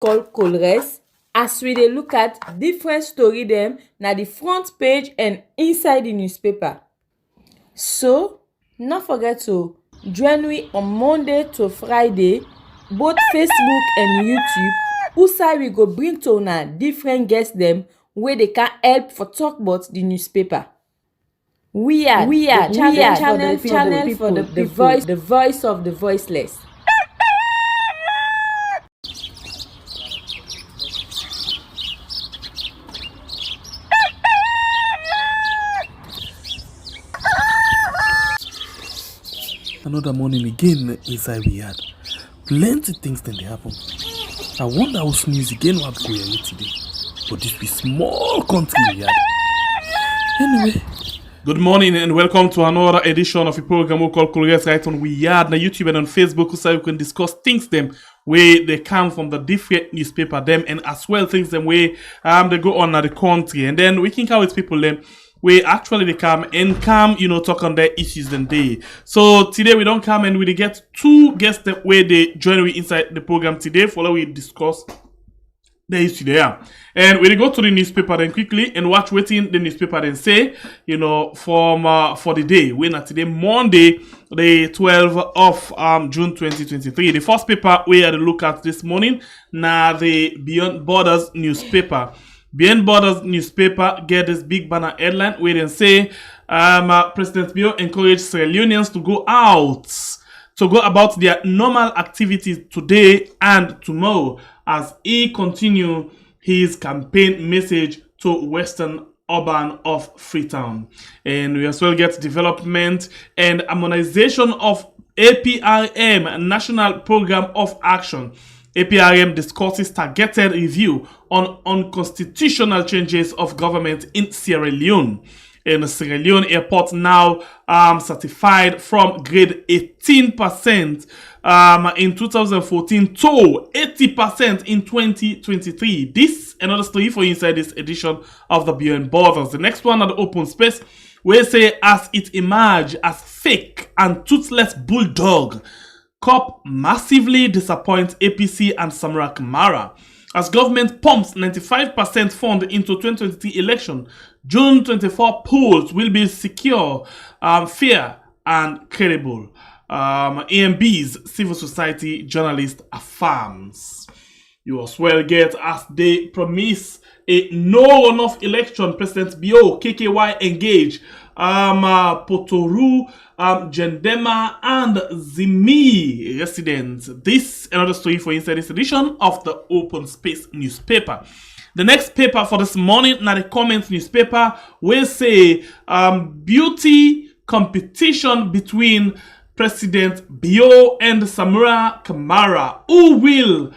called Colres as we dey look at different story dem na the front page and inside the newspaper. So, no forget to join me on Monday to Friday, both Facebook and YouTube, who we go bring to una different guests dem wey dey can help for talk about the newspaper. We are channel for the people, the voice of the voiceless. Another morning again inside we had plenty things then they happen. I wonder how sneeze again what go here today. But this be small country we had. Anyway. Good morning and welcome to another edition of a program we call Colores right on We Yard on YouTube and on Facebook, so we can discuss things them where they come from the different newspaper them and as well things them where they go on at the country, and then we can come with people them where actually they come, talk on their issues and day. So today we don't come and we get two guests that where they join me inside the program today for we discuss the issue there. And we go to the newspaper then quickly and watch waiting the newspaper then say, for the day. We're not today, Monday, the 12th of June 2023. The first paper we had a look at this morning, now the Beyond Borders newspaper. Beyond Borders newspaper get this big banner headline where they say President Bio encouraged Sierra Leoneans to go about their normal activities today and tomorrow as he continue his campaign message to Western Urban of Freetown. And we as well get development and harmonization of APRM, National Program of Action. APRM discusses targeted review on unconstitutional changes of government in Sierra Leone. And Sierra Leone airport now certified from grade 18% in 2014 to 80% in 2023. This another story for inside this edition of the Beyond Borders. The next one at the open space, we say as it emerged as fake and toothless bulldog, COP massively disappoints APC and Samra Kamara. As government pumps 95% fund into 2023 election, June 24 polls will be secure, fair, and credible. AMB's civil society journalist affirms. You as well get, as they promise, a no runoff election. President Bio, KKY engage, Potoru, Gendema, and Zimi residents. This another story for inside this edition of the Open Space newspaper. The next paper for this morning, now the Comments newspaper, will say beauty competition between President Bio and Samra Kamara. Who will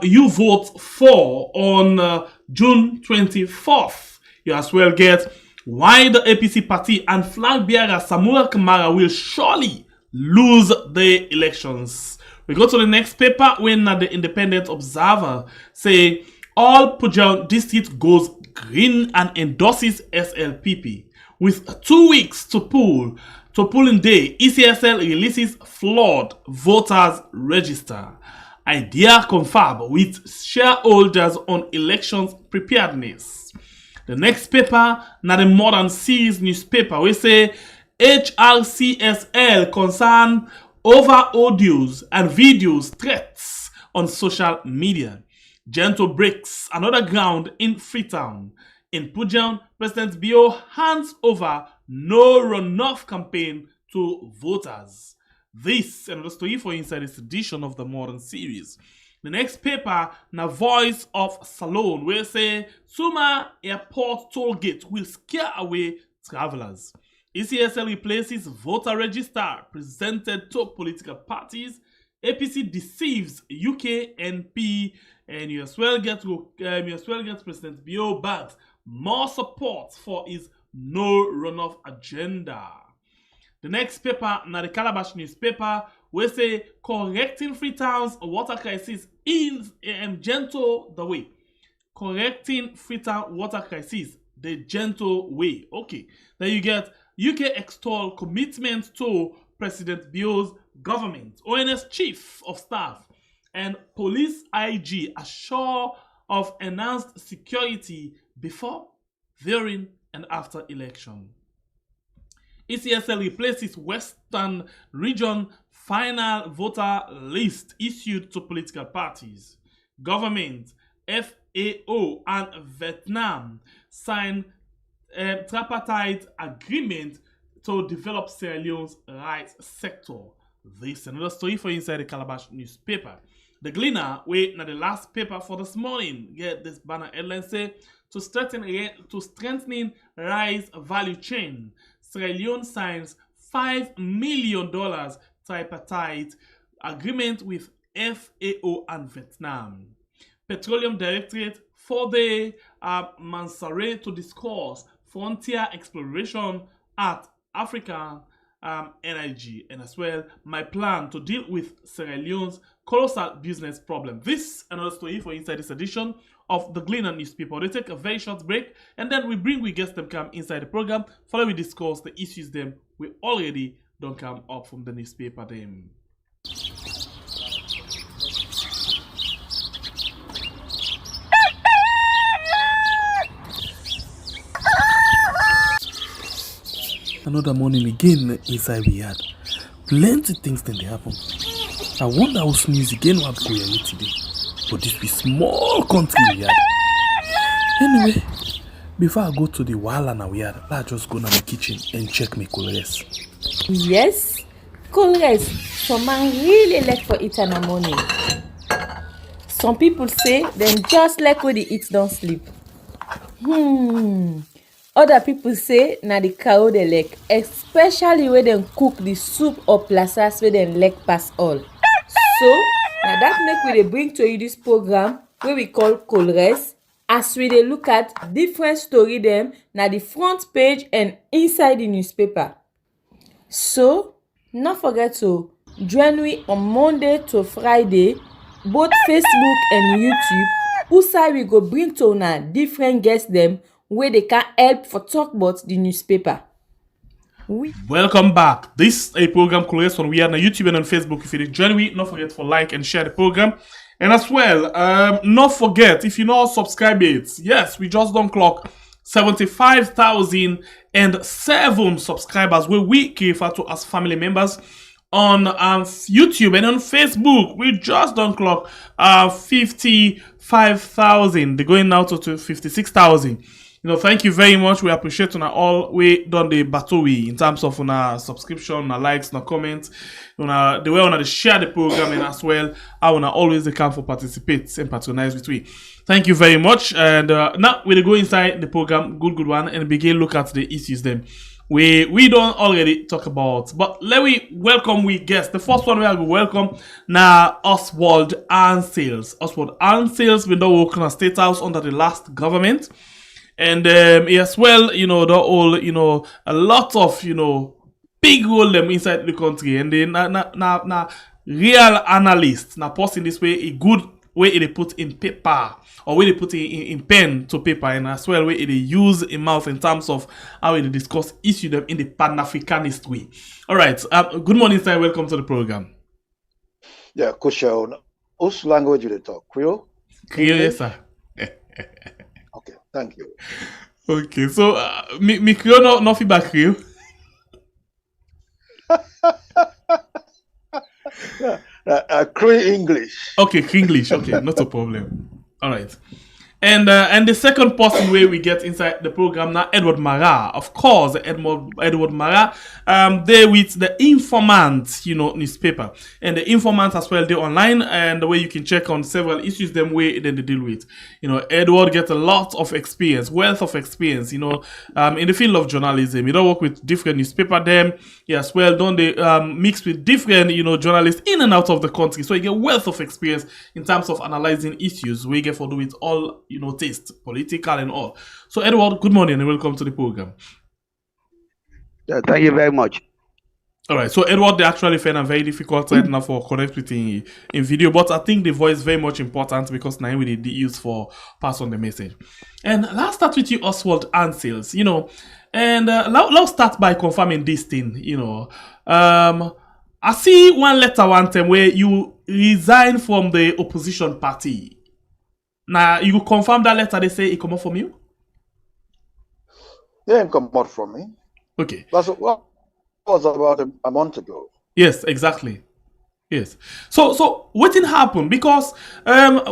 you vote for on June 24th? You as well get why the APC party and flag bearer Samra Kamara will surely lose the elections. We go to the next paper when the Independent Observer say all Pujal district goes green and endorses SLPP. With 2 weeks to polling day, ECSL releases flawed voters register. Idea confirmed with shareholders on elections preparedness. The next paper, now the Modern Series newspaper, we say HRCSL concern over audios and videos threats on social media. Gentle breaks another ground in Freetown. In Pujan, President Bio hands over no runoff campaign to voters. This and the story for inside this edition of the Modern Series. The next paper, na Voice of Salone, where say Suma Airport toll gate will scare away travelers. ECSL replaces voter register presented to political parties. APC deceives UK NP, and you as well get President Bio bags more support for his no runoff agenda. The next paper, na the Calabash newspaper, we say correcting Freetown's water crisis in gentle the way. Correcting Freetown water crisis the gentle way. Okay, then you get UK extol commitment to President Bio's government. ONS Chief of Staff and police IG assure of enhanced security before, during, and after election. ECSL replaces Western Region final voter list issued to political parties. Government, FAO, and Vietnam sign a tripartite agreement to develop Sierra Leone's rights sector. This is another story for inside the Calabash newspaper. The Gleaner, wait, now the last paper for this morning. Get this banner headline say to strengthening rice value chain. Sierra Leone signs $5 million tripartite agreement with FAO and Vietnam. Petroleum Directorate 4-day Mansouré to discuss frontier exploration at African energy, and as well my plan to deal with Sierra Leone's colossal business problem. This another story for inside this edition of the Gleaner newspaper. They take a very short break, and then we guests them come inside the program. Follow we discuss the issues them we already don't come up from the newspaper them. Another morning again inside we had plenty things then they happen. I wonder how sneeze again what go here today. But this be small country we had. Anyway, before I go to the wahala now we had, let's just go to the kitchen and check my colors. Yes, colors. Some man really like for eat in the morning. Some people say them just like when they eat don't sleep. Other people say na the cow they like, especially when they cook the soup or plasas where they like pass all. So now that make we dey bring to you this program where we call Colores, as we dey look at different story them na the front page and inside the newspaper. So not forget to join me on Monday to Friday, both Facebook and YouTube. Usai we go bring to una different guests them where they can help for talk about the newspaper. Welcome back. This is a program Colores on we are on YouTube and on Facebook. If you join me, not forget to like and share the program. And as well, not forget if you not subscribe it. Yes, we just done clock 75,007 subscribers where we refer to as family members on YouTube and on Facebook. We just done clock 55,000. They're going now to 56,000. You know, thank you very much. We appreciate on all we done the battle in terms of on subscription, likes, comments, the way on share the program, and as well I wanna always come for participate and patronize with we. Thank you very much. And now we'll go inside the program, good one, and begin look at the issues then we don't already talk about. But let me welcome we guests. The first one we are going to welcome now Oswald and Sales. Oswald and Sales been done working on State House under the last government. And as well, the whole, a lot of, big role them inside the country. And then, real analysts, now posting this way, a good way they put in paper, or way they put in pen to paper, and as well, way they use in mouth in terms of how they discuss issue them in the Pan-Africanist way. All right. Good morning, sir. Welcome to the program. Yeah, Kusha, whose language do they talk? Creole? Creole, yes, sir. Okay, thank you. Okay, so me Creole no feedback Creole. Cree English. Okay, English. Okay, not a problem. All right. And the second person where we get inside the program now, Edward Mara. Of course, Edward Mara, they with the Informant, newspaper. And the Informant as well, they're online, and the way you can check on several issues them way then they deal with. Edward gets a lot of experience, wealth of experience, in the field of journalism. You don't work with different newspaper them. As well, don't they mix with different, journalists in and out of the country. So you get wealth of experience in terms of analyzing issues. We get for do it all, taste, political and all. So Edward, good morning and welcome to the program. Yeah, thank you very much. All right, so Edward, they actually find a very difficult right now for connect with in video, but I think the voice is very much important because now we did use for pass on the message. And let's start with you, Oswald and Sales, and let's start by confirming this thing, I see one letter one time where you resign from the opposition party. Now, you confirm that letter, they say it come out from you? Yeah, it come out from me. Okay. That's what was about a month ago. Yes, exactly. Yes. So what did happen? Because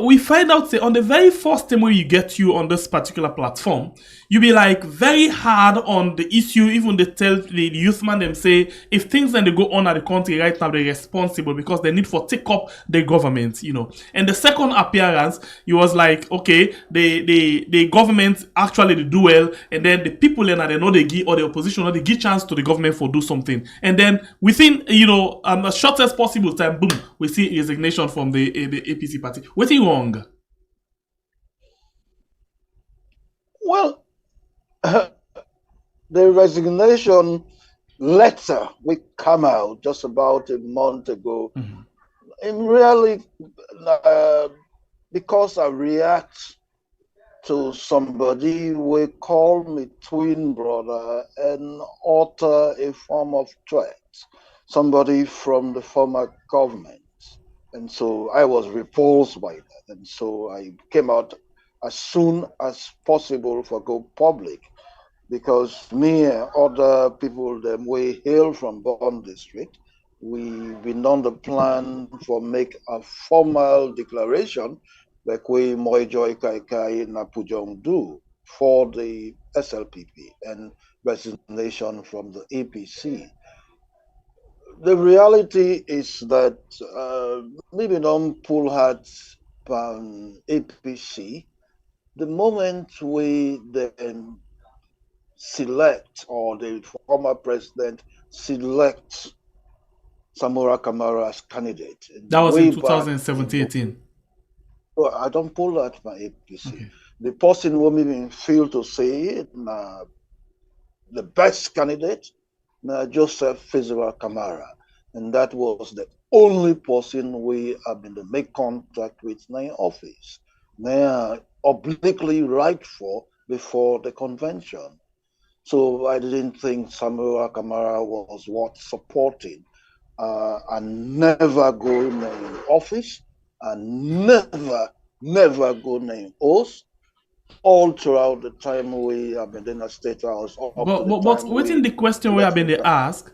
we find out say, on the very first time when you get you on this particular platform, you be like very hard on the issue. Even they tell the youth man them say if things then they go on at the country right now they're responsible because they need for take up the government, you know. And the second appearance, you was like okay, the government actually they do well, and then the people then they know they give or the opposition or they give chance to the government for do something, and then within the shortest possible time. Boom, we see resignation from the APC party. What's wrong? Well, the resignation letter we come out just about a month ago. Mm-hmm. And really, because I react to somebody we call me twin brother and utter a form of threat, somebody from the former government. And so I was repulsed by that. And so I came out as soon as possible for go public, because me and other people that we hail from Bond District, we've been on the plan for make a formal declaration like we Moijoy Kaikai Napujong do for the SLPP and resignation from the APC. The reality is that maybe don't pull hard APC. The moment we then select, or the former president selects Samura Kamara as candidate. That was in 2017-18. Well, I don't pull that by APC. Okay. The person who even feel to say it, the best candidate, Joseph Fizura Kamara. And that was the only person we have been to make contact with in office. They are obliquely right for before the convention. So I didn't think Samura Kamara was worth supporting. And never go in office, and never go in oath, all throughout the time we have been in a state house. But within the question we have been asked,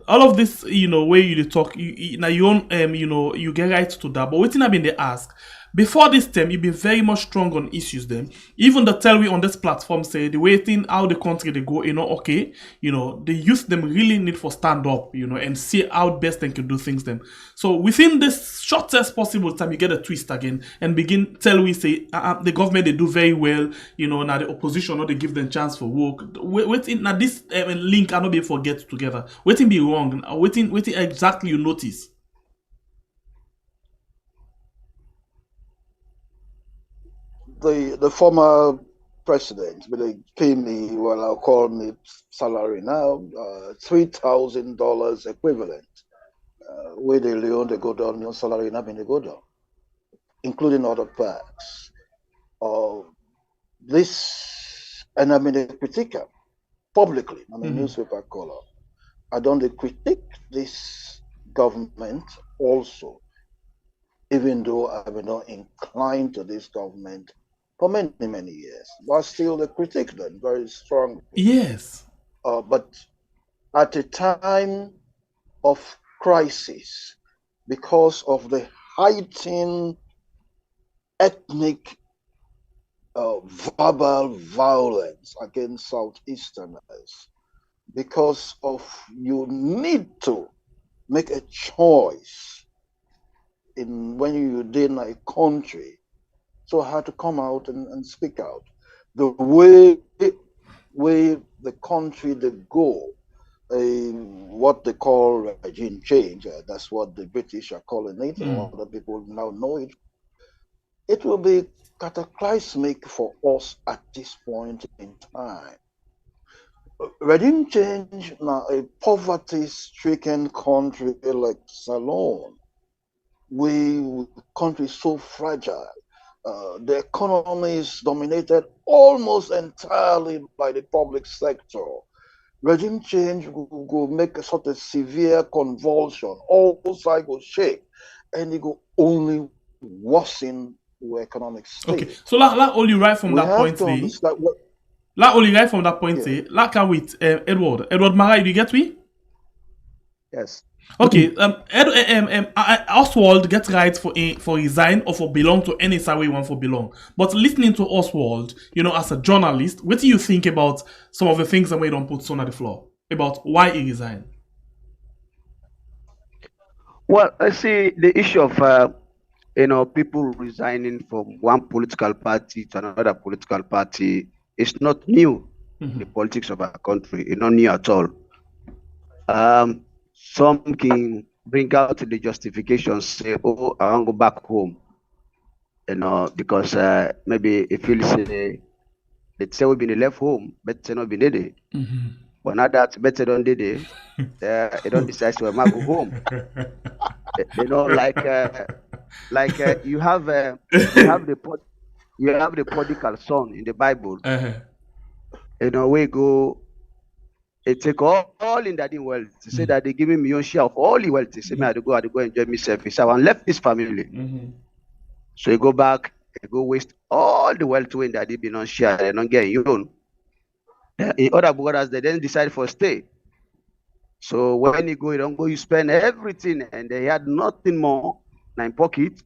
all of this, where you talk, now you own, you get right to that. But within have been they ask. Before this time, you've been very much strong on issues then. Even the tell we on this platform say the way thing how the country they go, okay, the youth them really need for stand up, and see how best they can do things them. So within this shortest possible time, you get a twist again and begin tell we say the government they do very well, now the opposition or they give them chance for work. Waiting now this link cannot be forget together. Waiting be wrong. Waiting exactly you notice. The former president, but they pay me, well, I'll call me salary now, $3,000 equivalent. Where the LEONE they go down, your salary not they go down, including other perks. This, and I mean, a critique publicly, I'm a newspaper caller. I don't critique this government also, even though I've been not inclined to this government for many, many years, but still they critique them very strongly. Yes. But at a time of crisis, because of the heightened ethnic verbal violence against Southeasterners, because of you need to make a choice in when you in a country, so I had to come out and speak out. The way the country they go, what they call regime change, that's what the British are calling it, or other people now know it. It will be cataclysmic for us at this point in time. Regime change now, a poverty-stricken country like Ceylon, country so fragile. The economy is dominated almost entirely by the public sector. regime change go make a sort of severe convulsion. All sides go shake, and it go only worsen the economic state. Okay, so la only right from We that have point to there. understand what. La only right from that point Yeah. there. La can with Edward. Edward Marai, do you get me? Yes. Okay, Oswald get right for resign or for belong to any side we want for belong. But listening to Oswald, you know, as a journalist, what do you think about some of the things that we don't put on the floor about why he resigned? Well, I see the issue of people resigning from one political party to another political party is not new in the politics of our country. It's not new at all. Some can bring out the justification, say, "Oh, I want to go back home," because maybe if you say, let's say we've been left home, but not been there. But now that better don't did it, they don't decide to go home. Like you have the prodigal son in the Bible. We go. It take all in that in wealth. To say that they give me your share of all the wealth. They say, I had to go enjoy myself. He said, I left this family. So you go back, you go waste all the wealth when that they be not share, they don't get your own. In other brothers, they then decide for stay. So when you go, you don't go, you spend everything, and they had nothing more than pocket.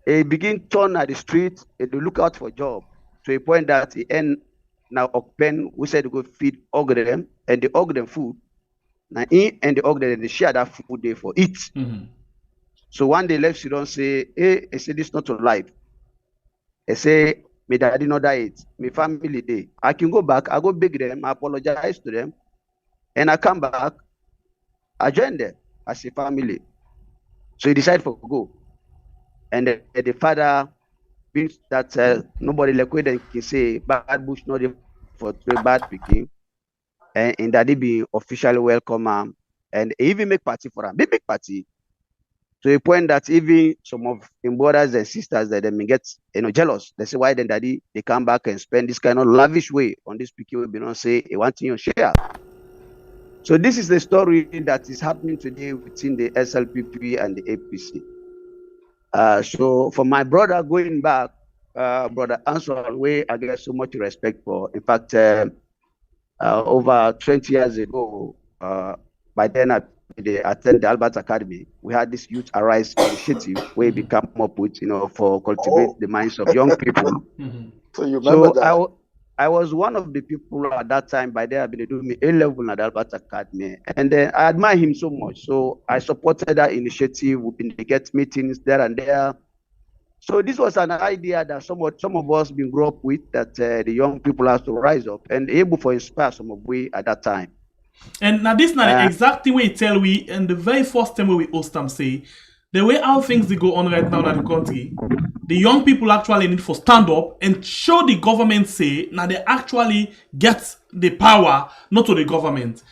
They begin turn at the street, and they look out for job. To a point that he end now open, we said to go feed them, and they them food. Now he and they share that food there for it. So one day left, you don't say, hey, I say this not to life. I say, my daddy not died, my family day. I can go back, I go beg them, I apologize to them, and I come back, I join them as a family. So he decided to go. And the father means that nobody like they can say bad bush not for three bad picking, and that they be officially welcome and even make party for them. Big party. To a point that even some of him brothers and sisters that they may get jealous. They say, why then daddy they come back and spend this kind of lavish way on this picking we be not say they want your share. So this is the story that is happening today within the SLPP and the APC. So for my brother going back, brother Oswald, I get so much respect for. In fact, over 20 years ago, by then they attend the Albert Academy. We had this Youth Arise initiative where we come up with, for cultivate the minds of young people. So you remember that? I was one of the people at that time. By then, I've been doing me A-level at Albert Academy, and I admire him so much. So I supported that initiative. We've been to get meetings there and there. So this was an idea that some of us been grew up with, that the young people have to rise up and able to inspire some of we at that time. And now this now the exact thing we tell we, and the very first time we host them say, the way how things they go on right now in the country, the young people actually need to stand up and show the government say now they actually get the power, not to the government.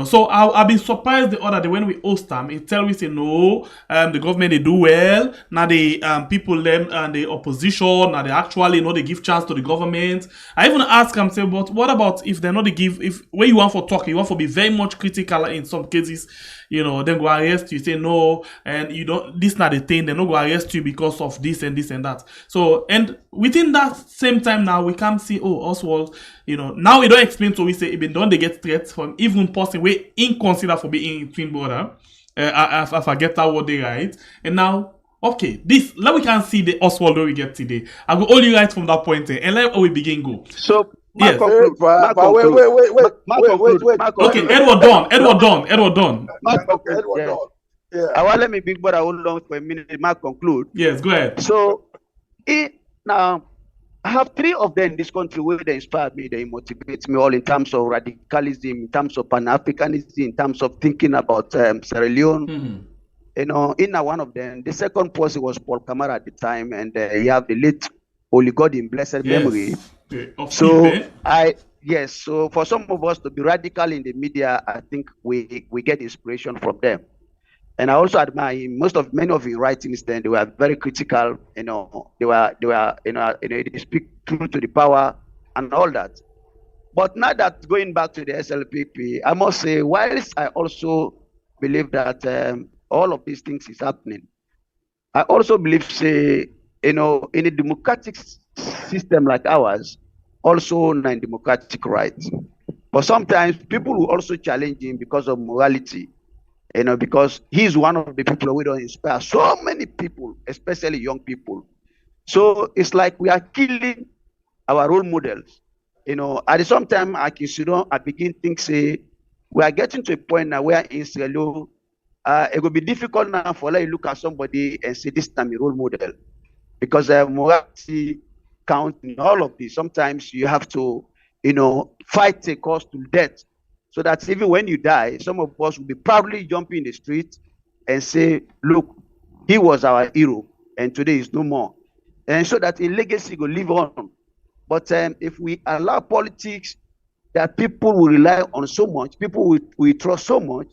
So I've been surprised the other day when we host them, it tell we say no, the government they do well. Now the people them and the opposition, now they actually they give chance to the government. I even ask them say, but what about if they're not they give, if where you want for talk, you want to be very much critical in some cases, then go arrest you, say no, and you don't, this not the thing, they're not go arrest you because of this and this and that. So, and within that same time now, we can see, Oswald, now we don't explain to we say, even don't they get threats from even person we inconsider for being in twin brother. I forget that word they right. And now, okay, this, let we can see the Oswald we get today. I go only right from that point and let we begin go. So, yes. Wait. Okay, Edward done. Yeah. I want let me big brother hold on for a minute. Mark conclude. Yes, go ahead. So, now I have three of them in this country where they inspire me, they motivate me all in terms of radicalism, in terms of Pan-Africanism, in terms of thinking about Sierra Leone. In one of them, the second person was Paul Kamara at the time, and you have the late Holy God in blessed memory. So so for some of us to be radical in the media, I think we get inspiration from them. And I also admire him. Many of his writings then, they were very critical. They speak true to the power and all that. But now that going back to the SLPP, I must say, whilst I also believe that all of these things is happening, I also believe, say, in a democratic system like ours, also in democratic rights. But sometimes people will also challenge him because of morality, because he's one of the people who don't inspire so many people, especially young people. So it's like we are killing our role models. At the same time, I begin to think, say, we are getting to a point now where in Sierra Leone, it will be difficult now for you look at somebody and say, this time a role model. Because morality counts in all of this. Sometimes you have to, fight a cause to death. So that even when you die, some of us will be proudly jumping in the street and say, look, he was our hero and today is no more. And so that a legacy will live on. But if we allow politics that people will rely on so much, people will trust so much,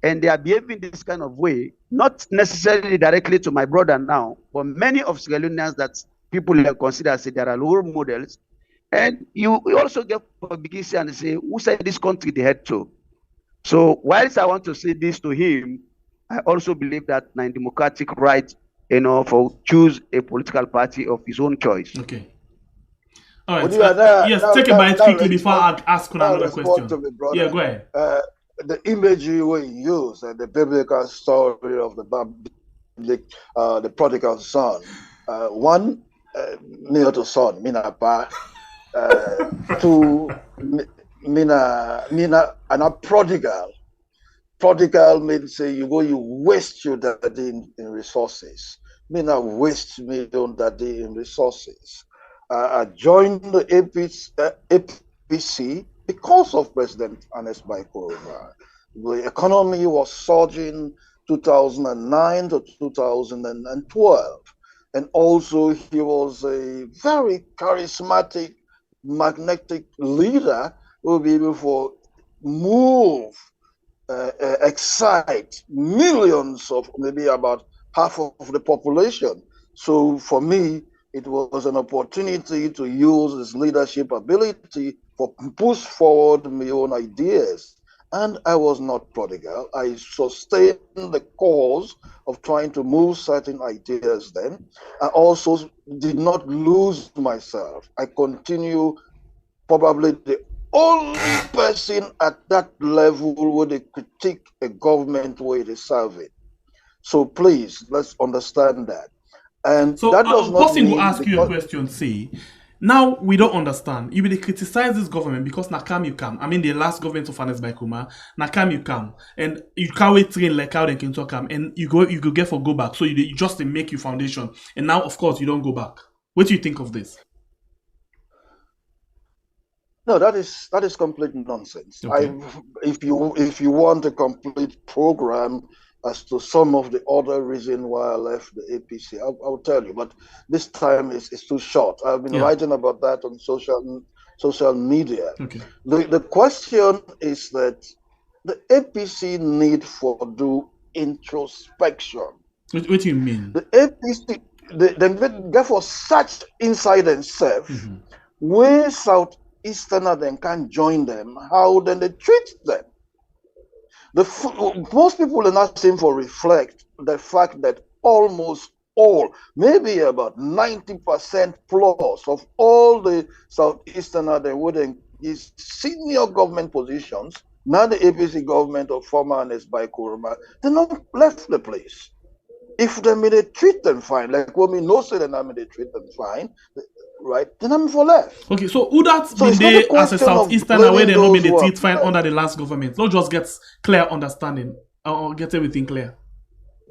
and they are behaving this kind of way, not necessarily directly to my brother now, but many of Sierra Leoneans that people consider as there are role models. And you also get for begin and say, who said this country they head to? So whilst I want to say this to him, I also believe that in democratic right, for choose a political party of his own choice. Okay. All right. Yes, take a bite quickly before I ask another question. Yeah, go ahead. The imagery we use and the biblical story of the prodigal son. One, near to son, minapa. Two, mina, and a prodigal. Prodigal means say you waste your daddy in resources. Mina waste me on daddy in resources. I joined the APC because of President Ernest Bai Koroma. The economy was surging 2009 to 2012. And also he was a very charismatic, magnetic leader who will be able to move, excite millions of, maybe about half of the population. So for me, it was an opportunity to use his leadership ability for push forward my own ideas. And I was not prodigal. I sustained the cause of trying to move certain ideas then. I also did not lose myself. I continue probably the only person at that level where they critique a government where it is serving. So please, let's understand that. And so that does not person will ask you a question, say, now we don't understand. You will criticize this government because Nakam you come. I mean the last government of Ernest Bai Koroma, Nakam you come. And you can't wait train like how they can talk and you go get for go back. So you just make your foundation. And now of course you don't go back. What do you think of this? No, that is complete nonsense. Okay. If you want a complete program as to some of the other reasons why I left the APC, I'll tell you. But this time is too short. I've been writing about that on social media. Okay. The question is that the APC need for do introspection. What do you mean? The APC, therefore, such inside themselves, where Southeasterners then can join them, how then they treat them. Most people are not seem to reflect the fact that almost all, maybe about 90% plus of all the Southeasterners that would is senior government positions, now the APC government of former Ernest Bai Koroma, they not left the place. If they may they treat them fine, like when we know say they may they treat them fine, right? Then I'm for left. Okay, so who that been there as a Southeasterner where they know me they treat fine under the last government? Not just get clear understanding or get everything clear.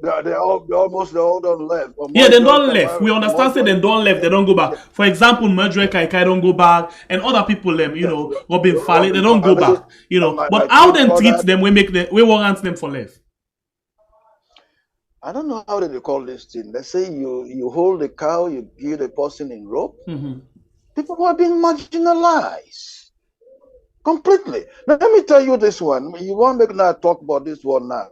They all don't left. Yeah, they don't left. We understand say they don't left, they don't go back. For example, Merdre Kaikai don't go back, and other people them, Robin Fale, they don't go back. But how they treat them, we warrant them for left. I don't know how they call this thing. They say you hold the cow, you give the person in rope. People who are being marginalized completely. Now, let me tell you this one. You want me to talk about this one now?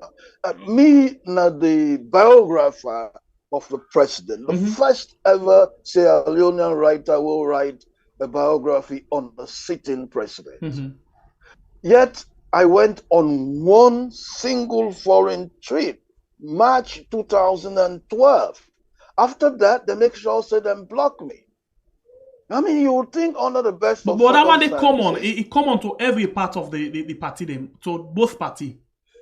Me, now the biographer of the president, the first ever Sierra Leonean writer will write a biography on a sitting president. Yet I went on one single foreign trip, March 2012. After that, they make sure say them block me. I mean, you would think under the best of but that one they circumstances. it common to every part of the party them, to both party.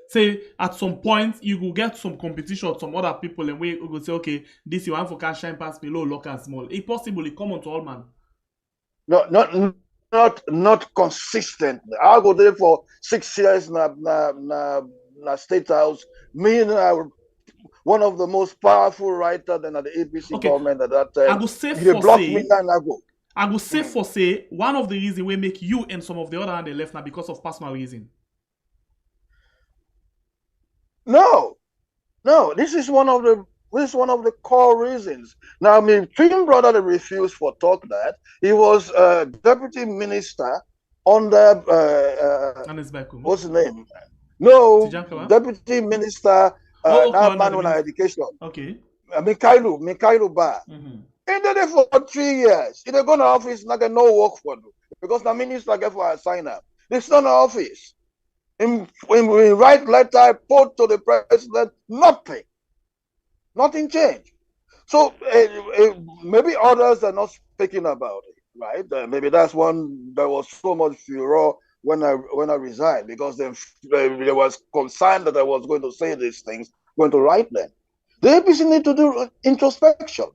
Say at some point you will get some competition, some other people, and we will say, okay, this you want for can shine past below, local and small. It possibly common to all man. No, not consistently. I go there for 6 years na State House. Me and one of the most powerful writers in the APC government at that time. I go say they for block say, me and I go. I go say for say one of the reasons we make you and some of the other on the left now because of personal reason. No, this is one of the core reasons. Now, I mean, twin brother they refused for talk that he was deputy minister under what's his name? No, deputy minister man education. Okay. Mikailu Ba. He did it for 3 years. He dey go to office, not get no work for do because the minister get for a sign up. It's not an office. When we write letter, put to the president, nothing changed. So maybe others are not speaking about it, right? Maybe that's one. There was so much furor when I resigned because there was concern that I was going to say these things, going to write them. The APC need to do introspection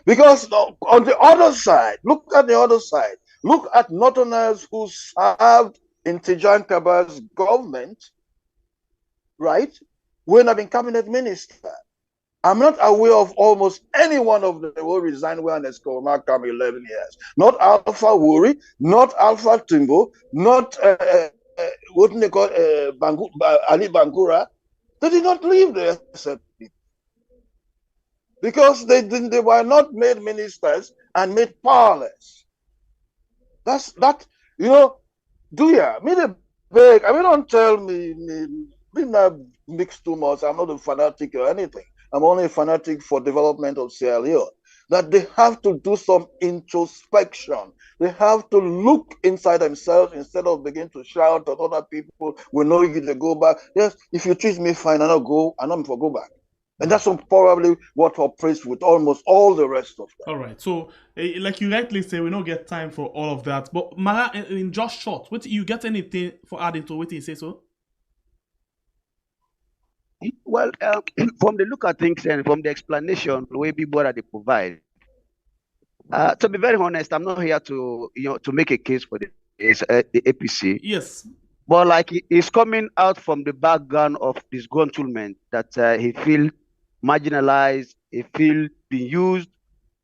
because on the other side, look at the other side. Look at Northerners who served in Tijan Kaba's government, right? When I've been cabinet minister, I'm not aware of almost any one of them who resigned when it's Corona come 11 years. Not Alpha Wuri, not Alpha Timbo, not what they call Ali Bangura. They did not leave the SLP because they were not made ministers and made powerless. That do ya? Me the beg. I mean, don't tell me not mix too much. I'm not a fanatic or anything. I'm only a fanatic for development of Sierra Leone. That they have to do some introspection. They have to look inside themselves instead of begin to shout at other people. We know you to go back. Yes, if you treat me fine, I don't go, and I'm for go back. And that's probably what operates with almost all the rest of them. All right. So, like you rightly say, we don't get time for all of that. But Mara, in just short, what you get anything for adding to what you say so? Well, from the look at things and from the explanation, the way people they provide, to be very honest, I'm not here to to make a case for the APC. Yes. But like it's coming out from the background of disgruntlement that he feel marginalized, he feel being used,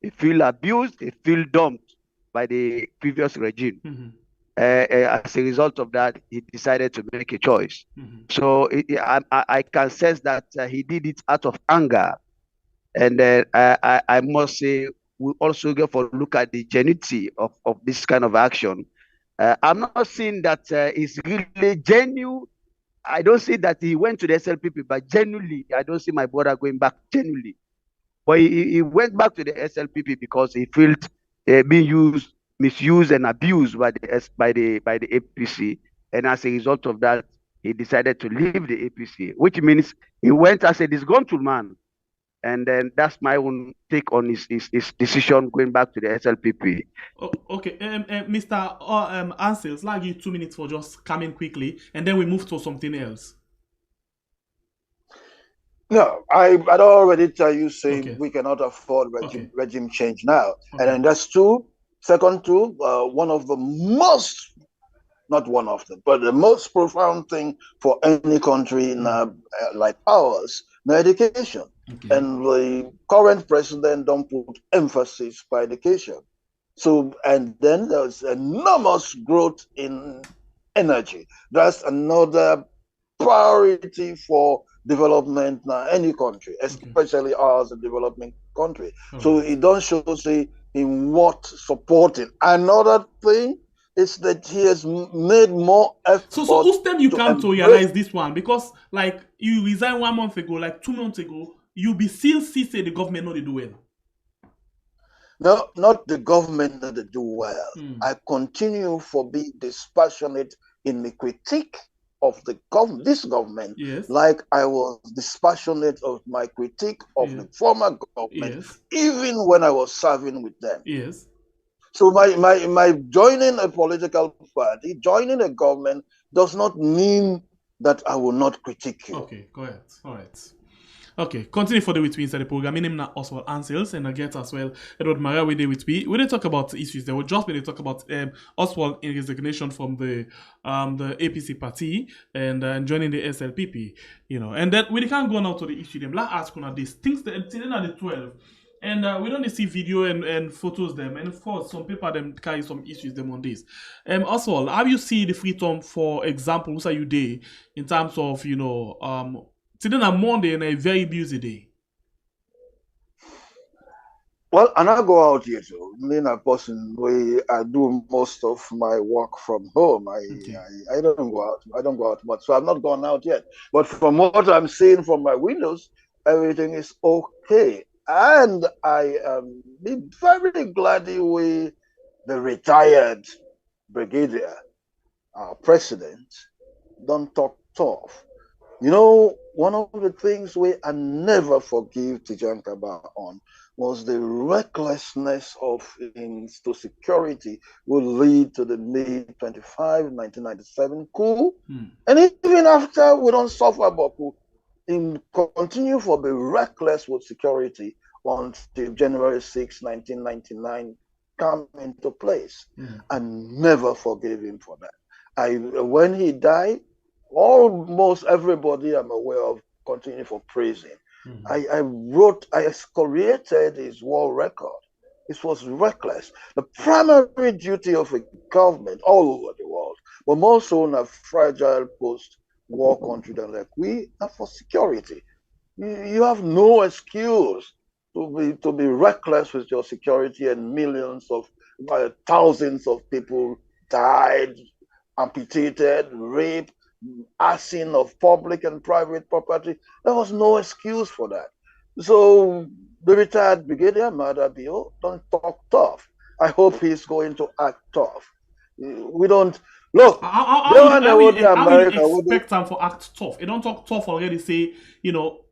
he feel abused, he feel dumped by the previous regime. As a result of that, he decided to make a choice. So I can sense that he did it out of anger. And I must say, we also go for a look at the genuinity of this kind of action. I'm not seeing that it's really genuine. I don't see that he went to the SLPP, but genuinely, I don't see my brother going back genuinely. But he went back to the SLPP because he felt being misused and abused by the APC, and as a result of that, he decided to leave the APC, which means he went as a disgruntled man. And then that's my own take on his decision going back to the SLPP. Okay, Mr. Ansels, I'll give you 2 minutes for just coming quickly, and then we move to something else. No, I'd already tell you, saying we cannot afford regime change now. And then that's two. Second, two, one of the most, not one of them, but the most profound thing for any country like ours, education. And the current president don't put emphasis by education. So, and then there's enormous growth in energy. That's another priority for development in any country, especially ours, a developing country. So it don't show, say, in what supporting. Another thing is that he has made more effort. So whose time you come to realize this one? Because like you resigned 1 month ago, like 2 months ago, you be still see say the government know they do well. No, not the government that they do well. I continue for being dispassionate in the critique of this government, yes, like I was dispassionate of my critique of the former government, yes, even when I was serving with them. yes. So my joining a political party, joining a government does not mean that I will not critique you. Okay, go ahead. All right. Okay, continue for the with me inside the program. My name is Oswald Ansels, and I get as well Edward Maria with me. We didn't talk about issues. They were just when they talk about Oswald in resignation from the APC party and joining the SLPP, you know. And then we can't go now to the issue. Them last ask on this things that at the 12. And we don't see video and photos them, and of course some people them carry some issues them on this. Oswald, how you see the Freetown, for example, what are you day in terms of today on Monday and a very busy day? Well, and I go out here too. Being a person where I do most of my work from home. I don't go out. I don't go out much. So I've not gone out yet. But from what I'm seeing from my windows, everything is okay. And I am very glad the retired brigadier, our president, don't talk tough. You know, one of the things we I never forgive Tijan Kaba on was the recklessness of into security will lead to the May 25, 1997 coup. And even after we don't suffer about coup, continue for be reckless with security until January 6, 1999 come into place. I never forgave him for that. When he died, almost everybody I'm aware of continue for praising. I excoriated his war record. This was reckless. The primary duty of a government all over the world, but more so in a fragile post-war country than like we, are for security. You have no excuse to be reckless with your security, and millions of thousands of people died, amputated, raped, arson of public and private property. There was no excuse for that. So the retired brigadier Madabio don't talk tough. I hope he's going to act tough. We don't look. How you expect them for act tough? They don't talk tough already. Say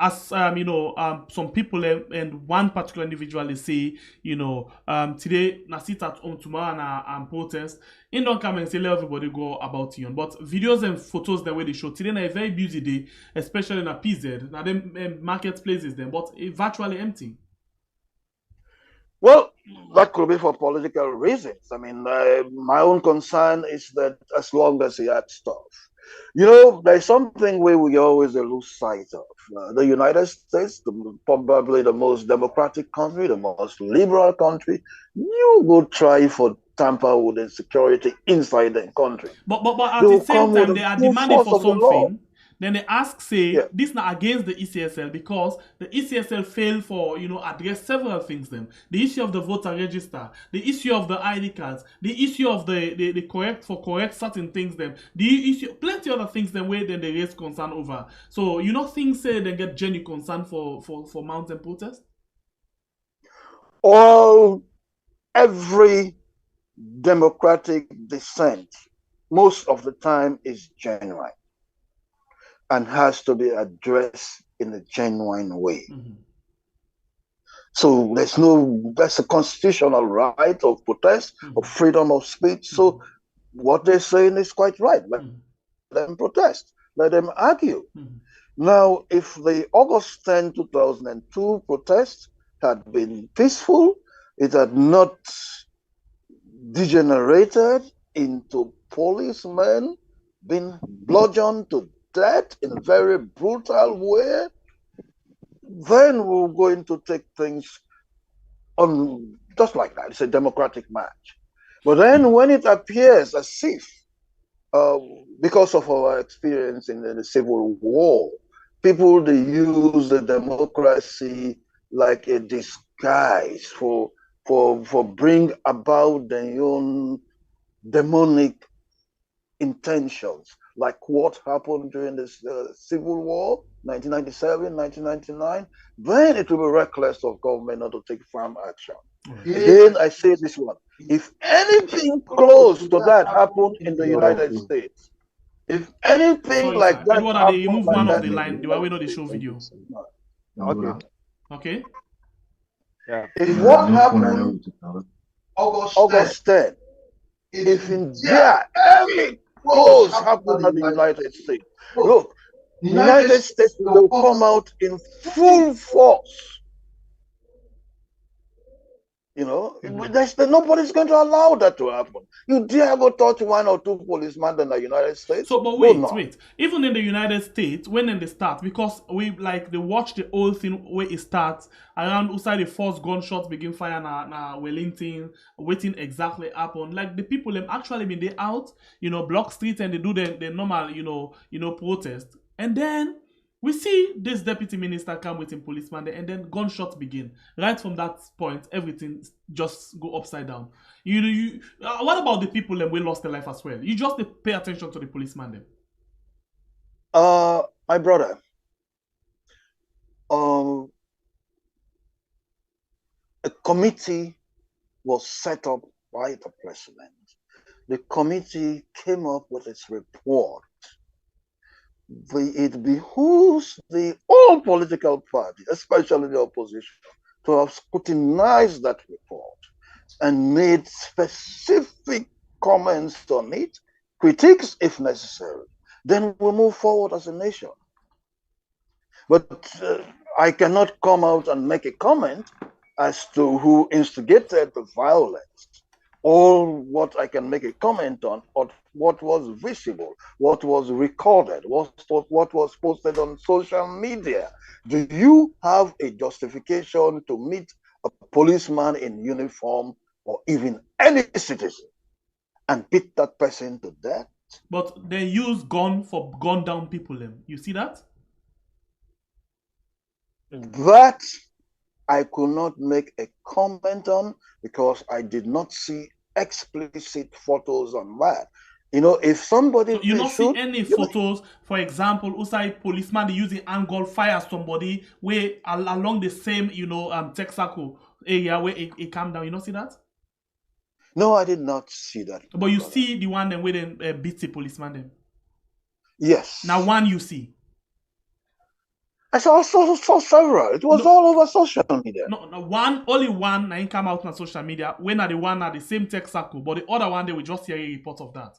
as some people and one particular individual they say today na sit at home, tomorrow and protest. In don't come and say let everybody go about you. But videos and photos the way they show today na a very busy day, especially in a PZ. Now them marketplaces them, but virtually empty. Well, that could be for political reasons. I mean, my own concern is that as long as he had stuff, there's something where we always lose sight of. The United States, probably the most democratic country, the most liberal country, you would try for tamper with insecurity inside the country. But at the same time, they are demanding for something. Then they ask, this not against the ECSL because the ECSL failed for, address several things then. The issue of the voter register, the issue of the ID cards, the issue of the correct certain things then, the issue, plenty other things then where then they raise concern over. So, things say they get genuine concern for mountain protest? Every democratic dissent, most of the time is genuine and has to be addressed in a genuine way. So that's a constitutional right of protest, of freedom of speech. So what they're saying is quite right. Let them protest, let them argue. Now, if the August 10, 2002 protest had been peaceful, it had not degenerated into policemen being bludgeoned to death in a very brutal way, then we're going to take things on just like that. It's a democratic march. But then when it appears as if, because of our experience in the Civil War, people, they use the democracy like a disguise for bring about their own demonic intentions. like what happened during this Civil War, 1997, 1999, then it will be reckless of government not to take firm action. Again, I say this one. If anything close to that happened in the United States, if anything like that Edward, happened, they remove one of the line. The way we know they show video. Okay. Okay. Yeah. If what happened August 10, if in there any close happened in the United States, look, the United States will come out in full force. You know, nobody's going to allow that to happen. You dare go touch one or two policemen in the United States? So, but wait. Even in the United States, when they start, because they watch the whole thing where it starts around outside the first gunshots begin fire na Wellington, waiting exactly happen. Like the people them actually been they out, block streets and they do the normal, protest, and then we see this deputy minister come with him policeman there, and then gunshots begin. Right from that point, everything just go upside down. What about the people that we lost their life as well? You just pay attention to the policeman then. My brother, a committee was set up by the president. The committee came up with its report. It behooves all political parties, especially the opposition, to have scrutinized that report and made specific comments on it, critiques if necessary. Then we'll move forward as a nation. But I cannot come out and make a comment as to who instigated the violence. All what I can make a comment on, what was visible, what was recorded, what was posted on social media. Do you have a justification to meet a policeman in uniform or even any citizen and beat that person to death? But they use gun for gun down people. You see that? That I could not make a comment on because I did not see explicit photos on that. If somebody... So you don't see any photos, for example, outside policeman they using angle fire somebody where along the same, Texaco area where it calm down. You don't see that? No, I did not see that. But you see the one then where they beat the policeman then? Yes. Now one you see. I saw several. It was all over social media. No, only one now come out on social media. When are the one at the same Texaco, but the other one they will just hear a report of that.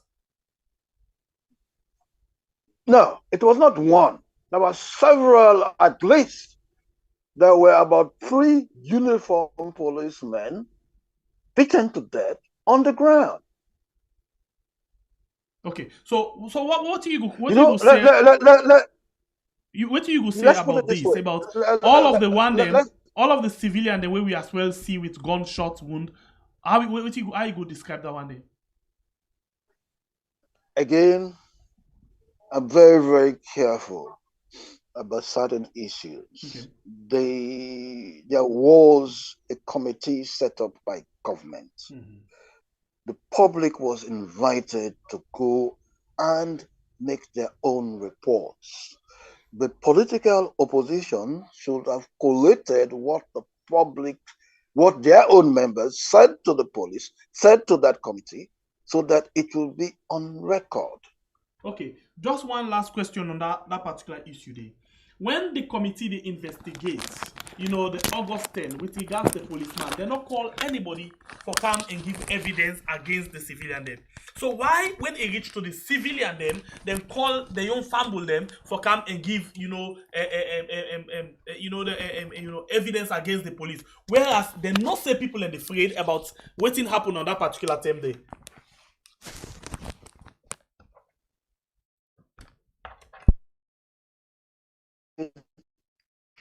No, it was not one. There were several, at least. There were about 3 uniformed policemen beaten to death on the ground. Okay, so what do you go say? What do you go say about this? About all of the one them, all of the civilian the way we as well see with gunshot wound. How you go describe that one day? Again, I'm very, very careful about certain issues. Okay. There was a committee set up by government. Mm-hmm. The public was invited to go and make their own reports. The political opposition should have collated what the public, what their own members said to the police, said to that committee, so that it will be on record. Okay, just one last question on that particular issue there. When the committee they investigate, the August 10 with regards to the policeman, they not call anybody for come and give evidence against the civilian them. So why, when it reach to the civilian them call the young family them for come and give evidence against the police, whereas they not say people in the afraid about what happened on that particular time day.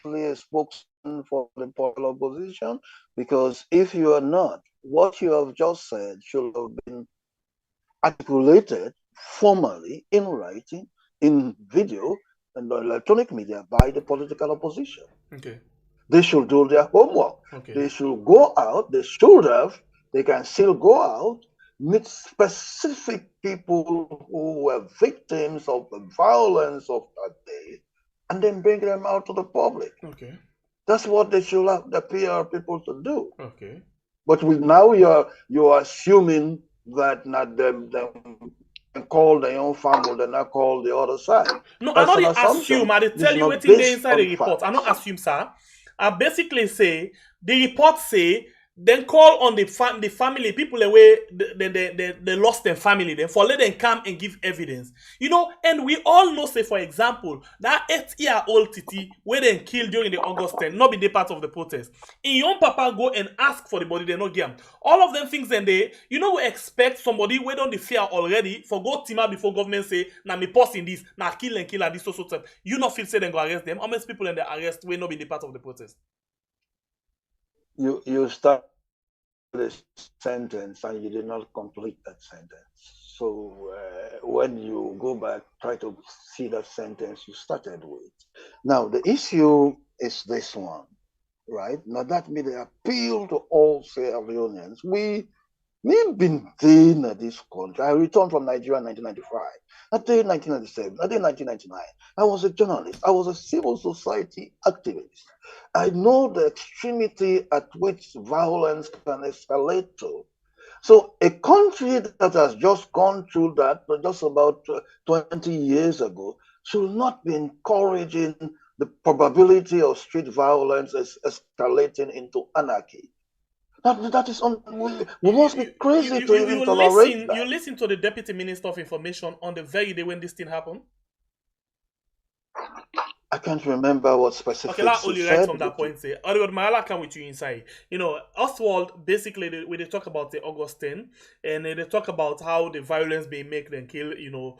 A spokesman for the popular opposition, because if you are not, what you have just said should have been articulated formally in writing, in video, and electronic media by the political opposition. Okay. They should do their homework. Okay. They should go out. They should have. They can still go out meet specific people who were victims of the violence of that day, and then bring them out to the public. Okay. That's what they should have the PR people to do. Okay. But now you're assuming that not them call their own family, they're not call the other side. No, That's I an not assumption. assume. I dey tell you not wetin dey based inside on the report. fact. I not assume, sir. I basically say the report say then call on the family people away they lost their family then for let them come and give evidence. You know, and we all know, say for example, that 8-year-old Titi where they killed during the August 10, not be the part of the protest. In young papa go and ask for the body, they not give them. All of them things then they, you know, we expect somebody where don't the fear already for go team up before government say na me post in this, na kill and this so type. You not feel say then go arrest them. How many people in the arrest will not be the part of the protest? You start the sentence and you did not complete that sentence. So when you go back, try to see that sentence you started with. Now the issue is this one, right? Now that made the appeal to all Sierra Leoneans. We've been in this country. I returned from Nigeria in 1995. I did 1997. I did 1999. I was a journalist. I was a civil society activist. I know the extremity at which violence can escalate to. So a country that has just gone through that just about 20 years ago should not be encouraging the probability of street violence escalating into anarchy. That is we must be crazy to even tolerate that. You listen to the Deputy Minister of Information on the very day when this thing happened? I can't remember what specifics okay, that only he right said. From that point, say, I'll come with you inside. You know, Oswald, basically, when they talk about the August 10, and they talk about how the violence being make them kill, you know,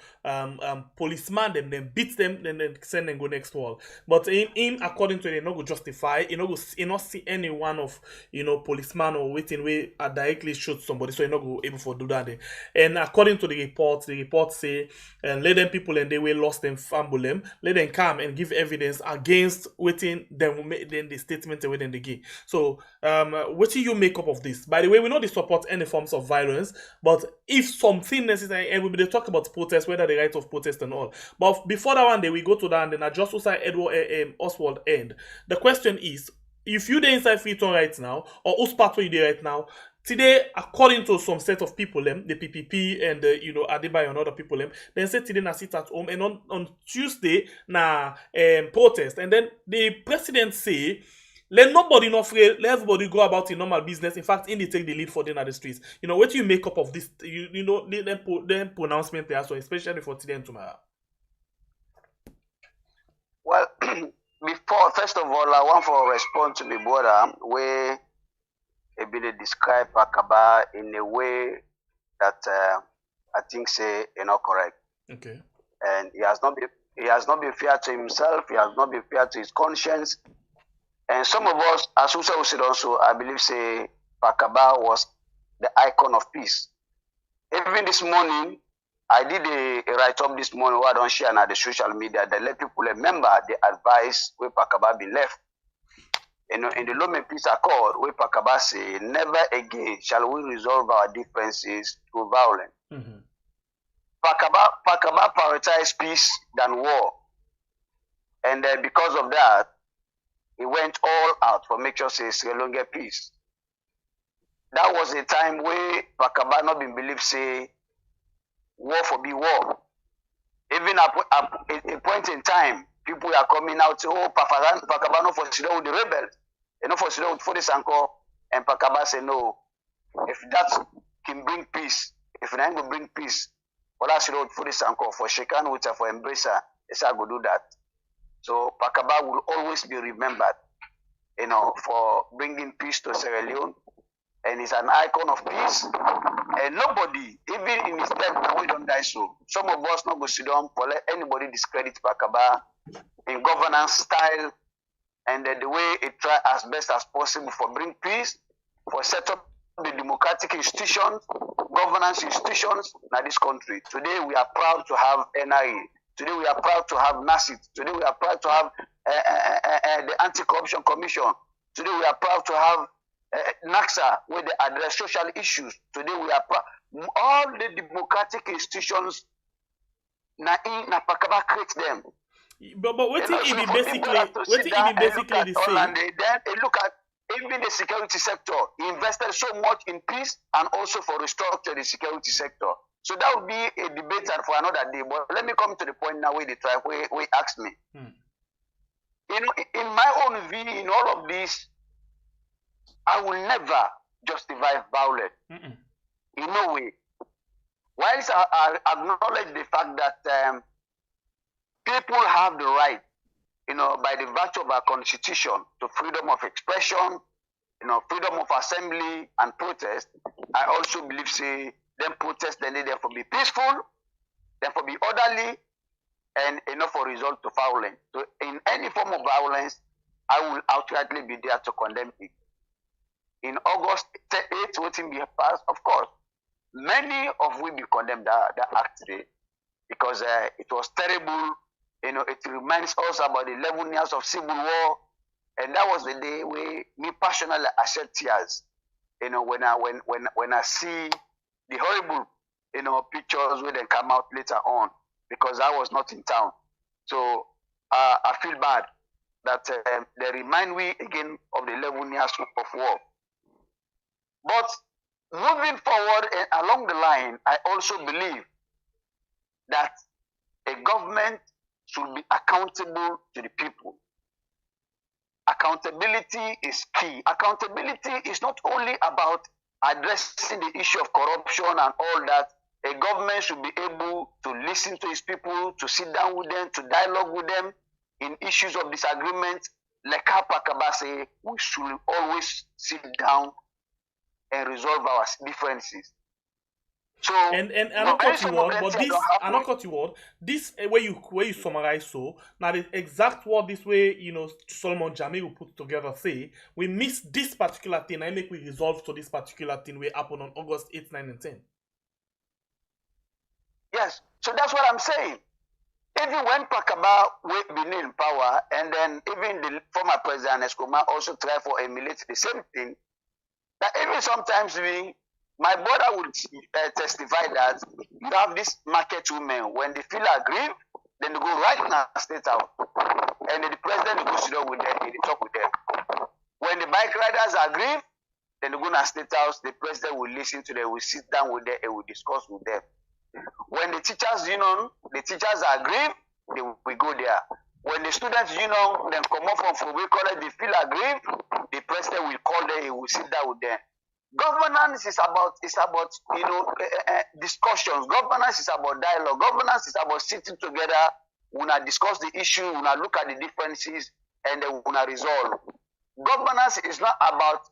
policeman them, then beat them, then send them go next wall. But in according to it, not go justify, you not see any one of, you know, policeman or waiting way directly shoot somebody, so you not go able to do that. And according to the report say, let them people and they will lost them, fumble them, let them come and give evidence against waiting then the statement within the game. So what do you make up of this? By the way, we know they support any forms of violence, but if something necessary, and we talk about protest, whether the right of protest and all. But before that one day, we go to that and then I just also Oswald end. The question is, if you dey inside Freetown right now, or whose part you dey right now, today, according to some set of people, the PPP and Adebayo and other people, then say today na sit at home, and on Tuesday na protest, and then the president say let nobody not afraid, let everybody go about in normal business. In fact, they take the lead for them at the streets. You know, what do you make up of this? You know, the pronouncement there, so especially for today and tomorrow. Well, before first of all, I want to respond to the brother where they describe Akaba in a way that I think say not correct. Okay. And he has not been fair to himself. He has not been fair to his conscience. And some of us, as Usa said also, I believe say Akaba was the icon of peace. Even this morning, I did a write-up this morning where I don't share on the social media that let people remember the advice where Akaba been left. You know, in the LEONE Peace Accord, where Akaba say, never again shall we resolve our differences through violence. Mm-hmm. Akaba prioritized peace than war. And because of that, he went all out for make sure say Sierra Leone get peace. That was a time where Akaba not been believed say war for be war. Even at a point in time, people are coming out say, oh, Akaba no for sit down with the rebels. They no for sit down with Fode Sanko. And Akaba say no. If that can bring peace, if it will bring peace, well, I sit down with Fode Sanko for Shekan with her for Embracer. They say I go do that. So Akaba will always be remembered, you know, for bringing peace to Sierra Leone. And he's an icon of peace. And nobody, even in his death, we don't die so. Some of us not go sit down for let anybody discredit Akaba in governance style and the way it try as best as possible for bring peace, for set up the democratic institutions, governance institutions in this country. Today we are proud to have NIA. Today we are proud to have NACIT. Today we are proud to have the Anti-Corruption Commission. Today we are proud to have NAXA, where they address social issues. Today we are all the democratic institutions na Pakaba create them. But what if it basically the same? And then they look at even the security sector. He invested so much in peace and also for restructure the security sector. So that would be a debate for another day. But let me come to the point now where they try, where ask me. You know, in my own view, in all of this, I will never justify violence. In no way. Whilst I acknowledge the fact that people have the right, you know, by the virtue of our constitution, to freedom of expression, you know, freedom of assembly and protest, I also believe, say, them protest, then they therefore be peaceful, therefore be orderly, and enough for result to violence. So in any form of violence, I will outrightly be there to condemn it. In August 8th, waiting be passed, of course, many of we be condemned that act today because it was terrible. You know, it reminds us about the 11 years of civil war, and that was the day where me personally I shed tears. You know, when I see the horrible, you know, pictures where they come out later on, because I was not in town. So I feel bad that they remind me again of the 11 years of war. But moving forward and along the line, I also believe that a government should be accountable to the people. Accountability is key. Accountability is not only about addressing the issue of corruption and all that. A government should be able to listen to its people, to sit down with them, to dialogue with them in issues of disagreement. Like how Pakaba say, we should always sit down and resolve our differences. So and I don't cut you word, but this I don't cut you word. This where you summarize so now the exact word this way, you know, Solomon Jami will put together say we miss this particular thing and make we resolve to this particular thing will happen on August 8, 9, and 10. Yes, so that's what I'm saying. Even when Pakaba will be in power, and then even the former president Escoma also try for emulate the same thing. That even sometimes my brother would testify that you have these market women, when they feel aggrieved, then they go right now state out. And then the president will go sit down with them, they talk with them. When the bike riders are aggrieved, then they go to state house, the president will listen to them, will sit down with them, and will discuss with them. When the teachers union, the teachers are aggrieved, they will go there. When the students union, then come up from Fubi College, they feel aggrieved, the president will call them, he will sit down with them. Governance is about you know, discussions. Governance is about dialogue. Governance is about sitting together. We now discuss the issue. We now look at the differences, and then we now resolve. Governance is not about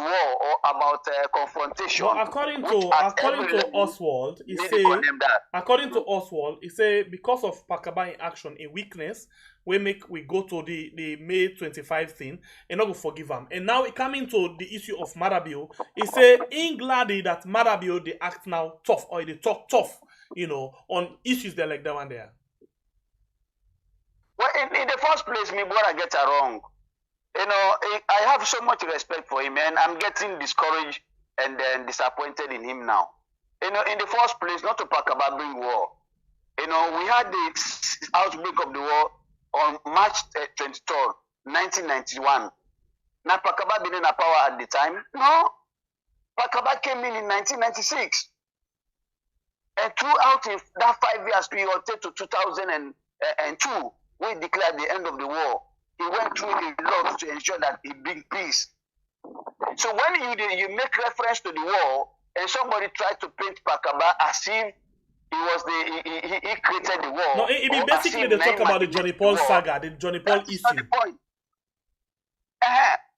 war or about confrontation. Well, according to Oswald, he say because of Pakaba in action, a weakness, we go to the May 25 thing and not go forgive him. And now it coming to the issue of Marabio, he say in glad that Marabio they act now tough or they talk tough, you know, on issues there like that one there. Well, in the first place, me brother get it wrong. You know, I have so much respect for him, and I'm getting discouraged and then disappointed in him now. You know, in the first place, not to Pakaba bring war. You know, we had the outbreak of the war on March 23rd, 1991. Now, Pakaba been in power at the time? No. Pakaba came in 1996. And throughout that 5 years, period to 2002, we declared the end of the war. He went through a lot to ensure that he bring peace. So when you make reference to the war, and somebody tried to paint Pakaba as if he created the war. No, it basically they talk about the Johnny Paul saga, the Johnny Paul issue. Not the point.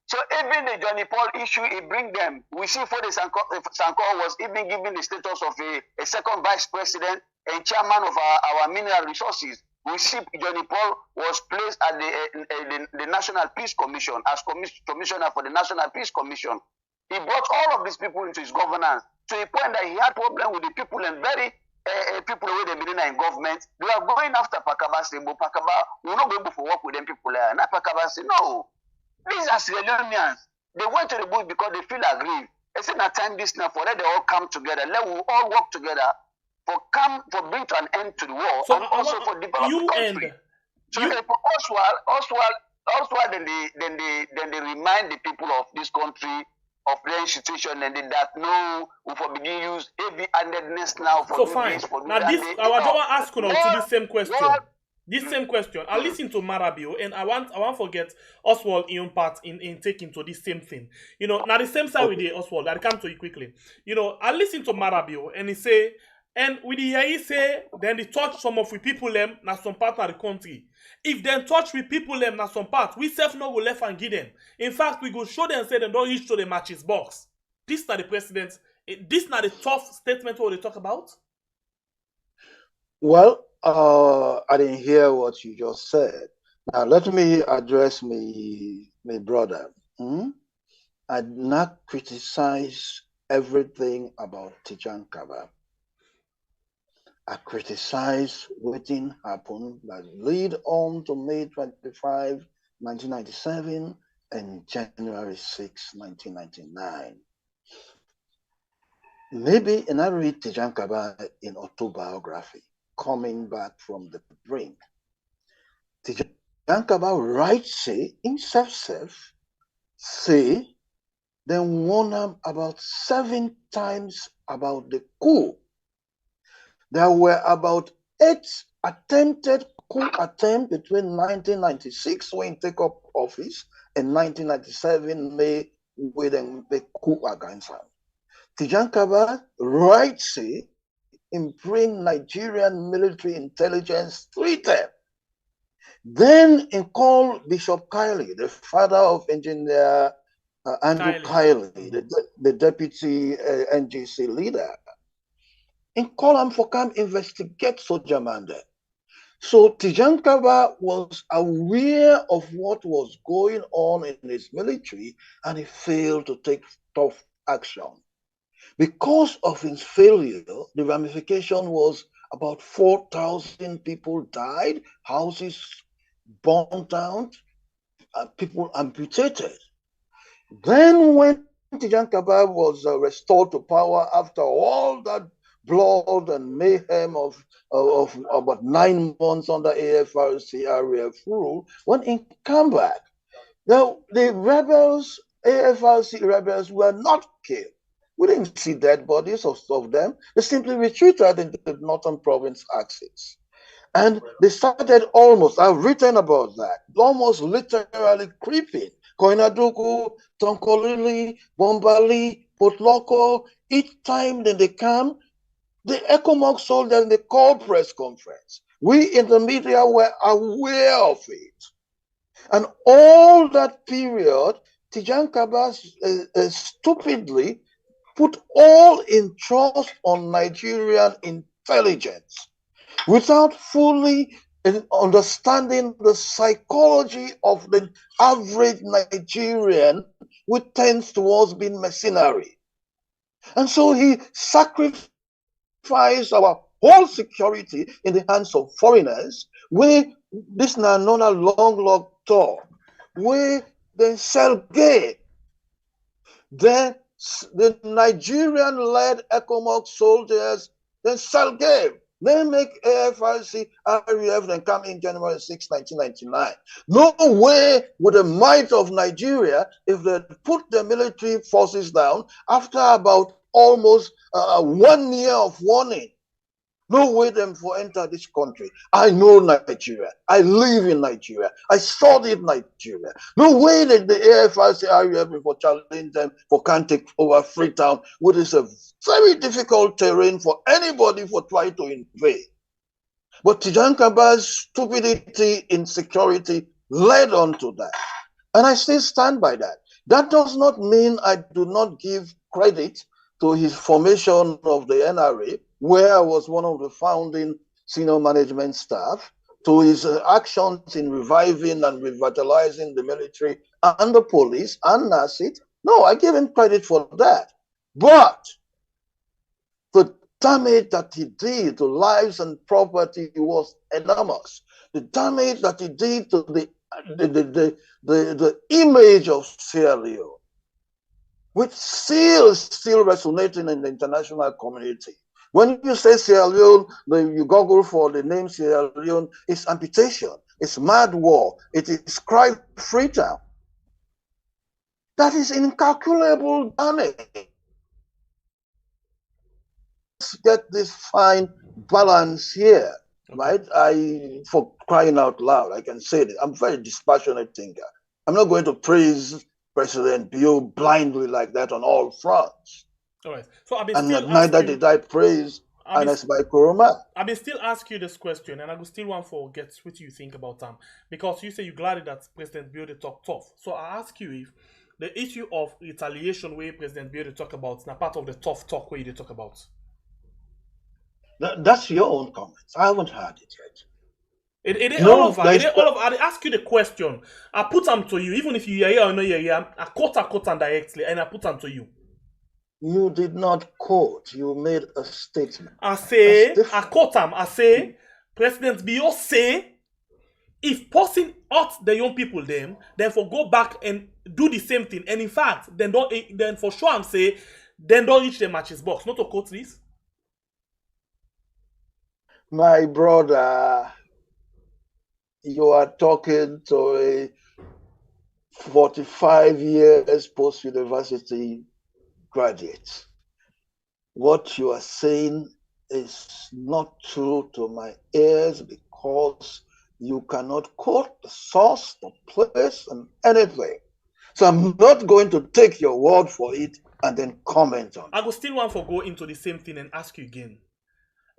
So even the Johnny Paul issue, it bring them. We see for the Sankor was even given the status of a second vice president and chairman of our mineral resources. We see Johnny Paul was placed at the National Peace Commission as commissioner for the National Peace Commission. He brought all of these people into his governance to a point that he had problem with the people and very people who were in government. They were going after Pakaba, saying, but Pakaba, we're not going to work with them people there. And Pakaba said, no, These are Sierra Leoneans. They went to the bush because they feel aggrieved. They said, "At time this now for let they all come together. Let we all work together for bring to an end to the war So and also for develop the country." So for Oswald, then they remind the people of this country of their situation, and that no, we for begin use heavy-handedness now for so do fine. this, for do Now that. this, I want to ask you now to this same question. What? This same question. I listen to Marabio, and I want forget Oswald in part in taking to this same thing. You know, now the same side with the Oswald. I come to you quickly. You know, I listen to Marabio, and he say, and with the he say, then they touch some of the people them na some part of the country. If then touch with people them na some part, we self no will left and give them. In fact, we go show them say them don't reach to the matches box. This not the president. This not the tough statement what they talk about. Well, I didn't hear what you just said. Now let me address my brother. I not criticize everything about Tijan Kaba. I criticize what happened that lead on to May 25, 1997 and January 6, 1999. Maybe, and I read Tijan Kaba in autobiography, Coming Back from the Brink. Tijan Kaba writes himself say, then warn him about 7 times about the coup. There were about 8 attempted coup attempts between 1996 when he took up office and 1997 May with the coup against him. Tijan Kaba writes in bring Nigerian military intelligence 3 times. Then he called Bishop Kiley, the father of engineer Andrew Kiley, the deputy NGC leader, and call him for come investigate soldier man there. So Tijan Kaba was aware of what was going on in his military, and he failed to take tough action. Because of his failure, the ramification was about 4,000 people died, houses burned down, people amputated. Then when Tijan Kaba was restored to power after all that blood and mayhem of about 9 months under AFRC RAF rule, when he came back, the rebels, AFRC rebels, were not killed. We didn't see dead bodies of them. They simply retreated into the northern province axis. And they started almost, I've written about that, almost literally creeping. Koinadugu, Tonkolili, Bombali, Potloko, each time that they come, the ECOMOG soldiers, they called press conference. We in the media were aware of it. And all that period, Tijan Kaba stupidly put all in trust on Nigerian intelligence without fully understanding the psychology of the average Nigerian, which tends towards being mercenary. And so he sacrificed our whole security in the hands of foreigners, where this now known as long talk, where they sell gay. Then the Nigerian-led ECOMOG soldiers, they sell gay. They make AFRC, RAF, then come in January 6, 1999. No way would the might of Nigeria, if they put the military forces down after about almost 1 year of warning, no way them for enter this country. I know Nigeria. I live in Nigeria. I studied Nigeria. No way that the AFRC RAF for challenge them for can't take over Freetown, which is a very difficult terrain for anybody for trying to invade. But Tijan Kaba's stupidity, insecurity led on to that. And I still stand by that. That does not mean I do not give credit to his formation of the NRA, where I was one of the founding senior management staff, to his actions in reviving and revitalizing the military and the police and NASIT. No, I give him credit for that. But the damage that he did to lives and property was enormous. The damage that he did to the the image of Sierra Leone, which still resonating in the international community. When you say Sierra Leone, you Google for the name Sierra Leone, it's amputation, it's mad war, it is cry Freetown. That is incalculable damage. Let's get this fine balance here, right? For crying out loud, I can say this. I'm a very dispassionate thinker. I'm not going to praise President Bio blindly like that on all fronts. All right. So neither did I praise Ernest Bai Koroma. I will still ask you this question, and I will still want to get what you think about them, because you say you're glad that President Bio talk tough. So I ask you if the issue of retaliation where President Bio talk about is not part of the tough talk where they talk about. That's your own comments. I haven't heard it yet. It ain't all over. I ask you the question. I put them to you, even if you hear or no hear. I quote them directly, and I put them to you. You did not quote. You made a statement. I say, I quote them. I say, President Bio say, if person hurt the young people then for go back and do the same thing. And in fact, then for sure I'm say, then don't reach the matches box. Not to quote this. My brother, you are talking to a 45 years post-university graduate. What you are saying is not true to my ears because you cannot quote the source, the place, and anything. So I'm not going to take your word for it and then comment on it. I will still want to go into the same thing and ask you again.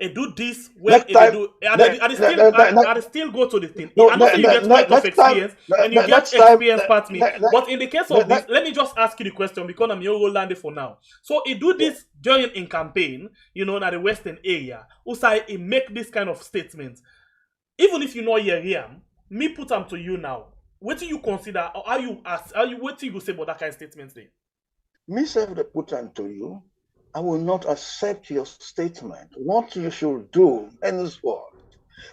I do this when I still go to the thing. I know you get quite of experience and you get experience part me. But in the case of this, let me just ask you the question because I'm your Rolande for now. So he do this during in campaign, you know, in the western area. Also, he make this kind of statement. Even if you know here, me put them to you now. What do you consider or what do you say about that kind of statement there? Me say the put them to you. I will not accept your statement. What you should do henceforth,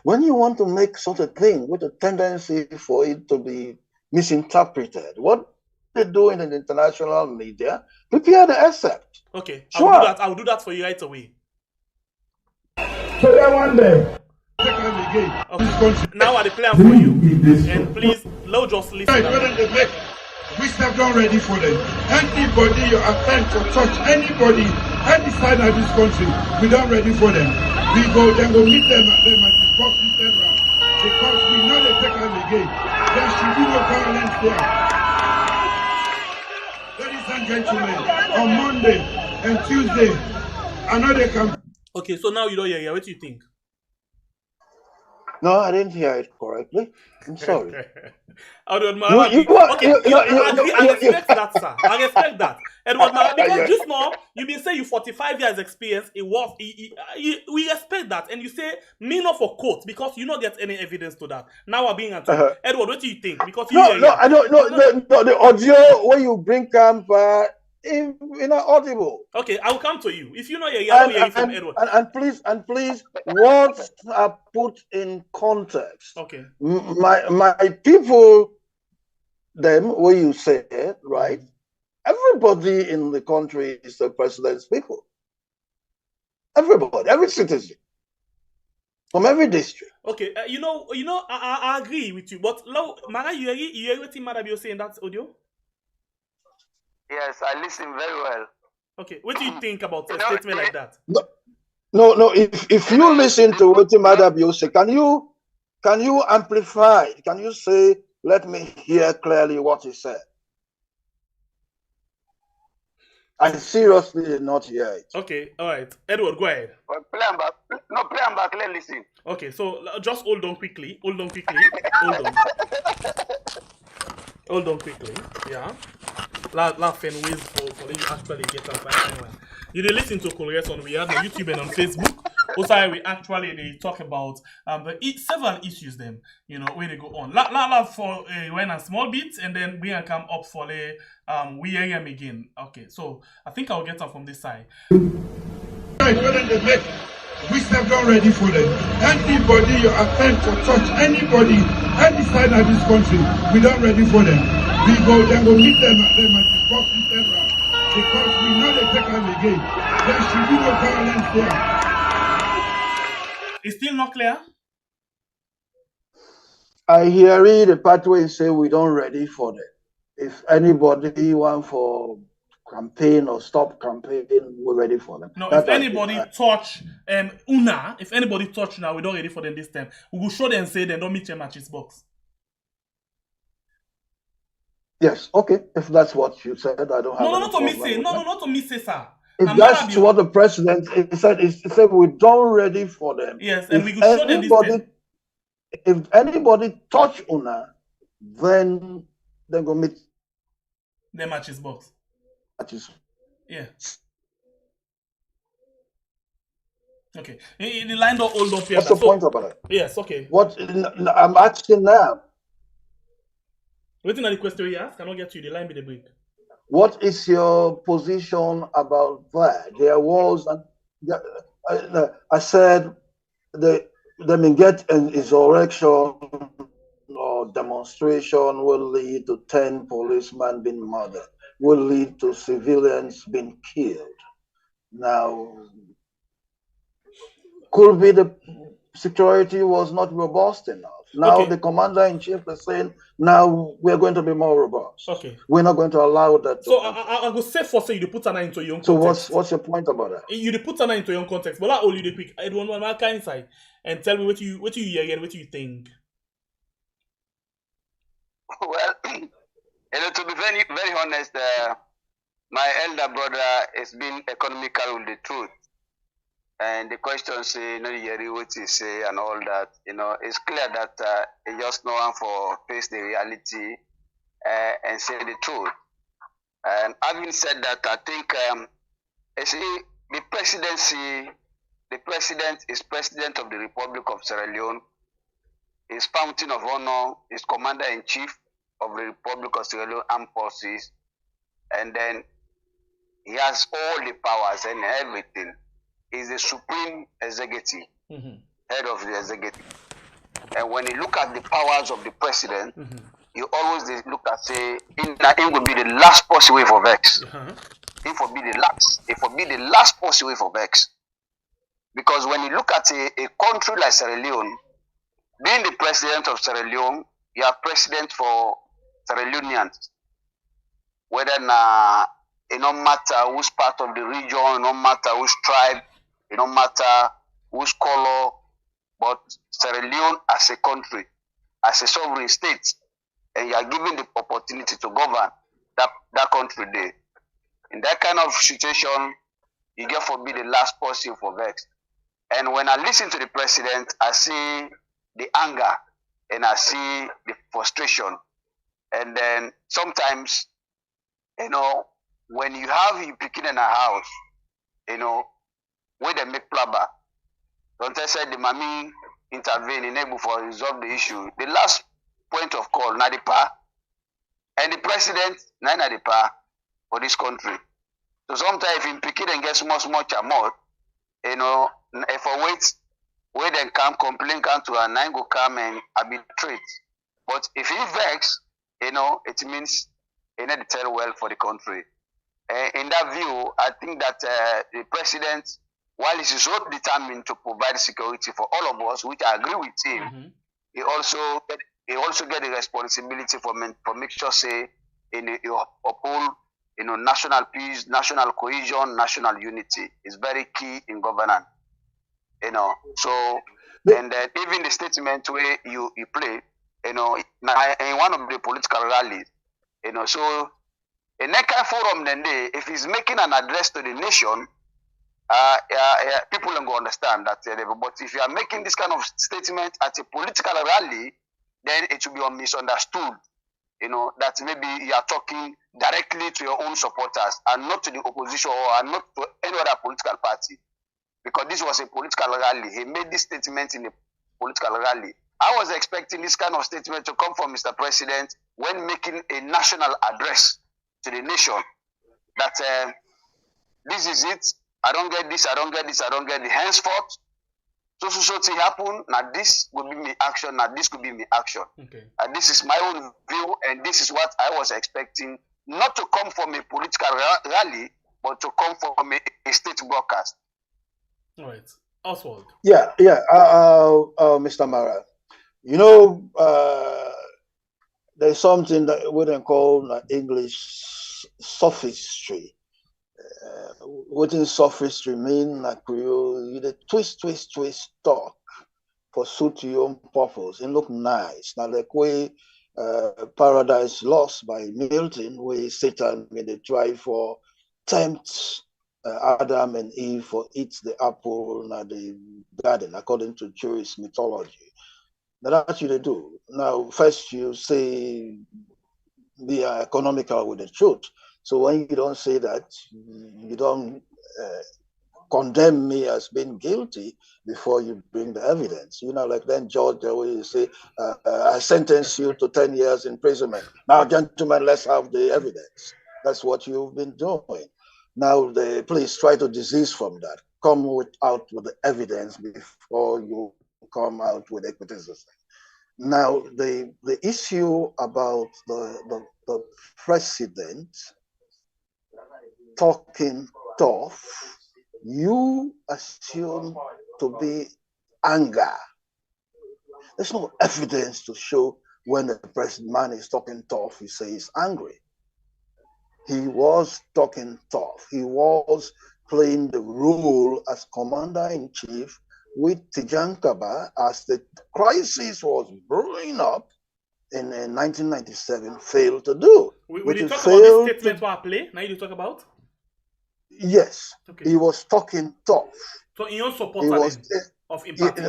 when you want to make such a thing with a tendency for it to be misinterpreted, what they do in the international media, prepare the accept. Okay, sure. I will do that for you right away. So that one day, okay. Now I declare for you, and please, Lord, just listen. We step down ready for them. Anybody you attempt to touch anybody, any side of this country, we don't ready for them. We go meet them at the boxing center because we know they take them again. There should be no violence there. Ladies and gentlemen, on Monday and Tuesday, I know they can. Okay, so now you don't hear. What do you think? No, I didn't hear it correctly. I'm sorry. Edward Marabi. I respect that, sir. I respect that. Edward Marabi, because just now, you been saying you 45 years experience, we respect that. And you say, me not for quote, because you don't get any evidence to that. Now I'm being answered. Edward, what do you think? Because you I don't know. The audio when you bring camp inaudible. Okay, I will come to you. If you know you're hearing from Edward. And please, words are put in context. Okay. My people, them, where you say it, right? Everybody in the country is the president's people. Everybody, every citizen. From every district. Okay, I agree with you. But Mara, you hear what Marabi saying in that audio? Yes, I listen very well. Okay, what do you think about a statement like that? No. If you listen to what Madabio say, can you amplify? Can you say, let me hear clearly what he said? I seriously did not hear it. Okay, all right. Edward, go ahead. Well, play them back, let listen. Okay, so just hold on quickly. Hold on. Hold on quickly. Yeah. Laughing ways for you actually get up. You did listen to Congress on we have on YouTube and on Facebook. Also, we actually they talk about several issues them, where they go on. Laugh for when a small bit and then we can come up for the we hear him again. Okay, so I think I'll get up from this side. When they make We have not ready for them. Anybody you attend to touch anybody, any side of this country, we don't ready for them. We go meet them at the box round. Because we know they take them again. There should be no violence there. It's still not clear? I hear it, the pathway say we don't ready for them. If anybody want for campaign or stop campaign, we're ready for them. No, if anybody touch Una, if anybody touch now, we don't ready for them this time. We will show them and say they don't meet them at his box. Yes, okay. If that's what you said, I don't have. No, not to me say. No, not to me say, sir. If that's what the president said, he said we don't ready for them. Yes, and we could show them this time. If anybody touch Una, then they're gonna meet them at his box. Yeah. Okay. The line don't hold up here. What's the point about it? Yes, okay. What I'm asking now. Waiting on the question you ask, cannot get to you. The line be the break. What is your position about that? There was, I said, them get an insurrection or demonstration will lead to 10 policemen being murdered, will lead to civilians being killed. Now, could be the security was not robust enough. Now the commander-in-chief is saying, now we're going to be more robust. Okay. We're not going to allow that. So I go say for say you put an into your own context. So what's your point about that? You put an into your own context, but I only the quick. I don't want my kind side and tell me what you hear and what you think. Well, to be very, very honest, my elder brother has been economical with the truth. And the question say, what he say and all that, it's clear that he just know one for face the reality and say the truth. And having said that, I think, see, the president is president of the Republic of Sierra Leone, is fountain of honor, is commander-in-chief of the Republic of Sierra Leone Armed Forces, and then he has all the powers and everything. Is the supreme executive, head of the executive. And when you look at the powers of the president, you always look at say, it will be the last possible way for vex. It will be the last possible way for vex. Because when you look at a country like Sierra Leone, being the president of Sierra Leone, you are president for Sierra Leoneans. Whether it no matter who's part of the region, no matter whose tribe, it don't matter whose color, but Sierra Leone as a country, as a sovereign state, and you are given the opportunity to govern that country there. In that kind of situation, you get for be the last person for vex. And when I listen to the president, I see the anger and I see the frustration. And then sometimes, when you have you picking in a house, where they make plumber, don't I say the mommy intervene in able for resolve the issue. The last point of call, Nadipa, and the president, Nadipa for this country. So sometimes if you pick it and get much more, if I wait, where they come complain come to and I go come and arbitrate. But if he vex, it means he not tell well for the country. In that view, I think that the president, while he is so determined to provide security for all of us, which I agree with him, he also get the responsibility for make sure say you uphold national peace, national cohesion, national unity is very key in governance. So and even the statement where you play, in one of the political rallies, so in that kind of forum then if he's making an address to the nation, people don't go understand that. But if you are making this kind of statement at a political rally, then it will be misunderstood. That maybe you are talking directly to your own supporters and not to the opposition or not to any other political party. Because this was a political rally. He made this statement in a political rally. I was expecting this kind of statement to come from Mr. President when making a national address to the nation. That this is it. I don't get this, I don't get this, I don't get it. Henceforth, So thing happen, now this would be me action, now this could be me action. Okay. And this is my own view, and this is what I was expecting, not to come from a political rally, but to come from a state broadcast. All right. Oswald. Yeah. Mr. Mara, you know, there's something that we don't call English sophistry. What does sophistry mean? Like you twist talk for suit your own purpose and look nice. Now, like way Paradise Lost by Milton, where Satan made a try for tempt Adam and Eve for eat the apple in the garden, according to Jewish mythology. Now, that's what they do. Now, first you say be economical with the truth. So when you don't say that, you don't condemn me as being guilty before you bring the evidence. You know, like then George, the way you say, I sentence you to 10 years imprisonment. Now, gentlemen, let's have the evidence. That's what you've been doing. Now, please try to desist from that. Come out with the evidence before you come out with a criticism. Now, the issue about the president talking tough, you assume to be anger. There's no evidence to show when the man is talking tough, he says he's angry. He was talking tough. He was playing the role as commander-in-chief with Tijankaba as the crisis was brewing up in 1997 failed to do. Will you talk about this statement for play? Now you talk about? Yes. Okay. He was talking tough. So in your support of impact?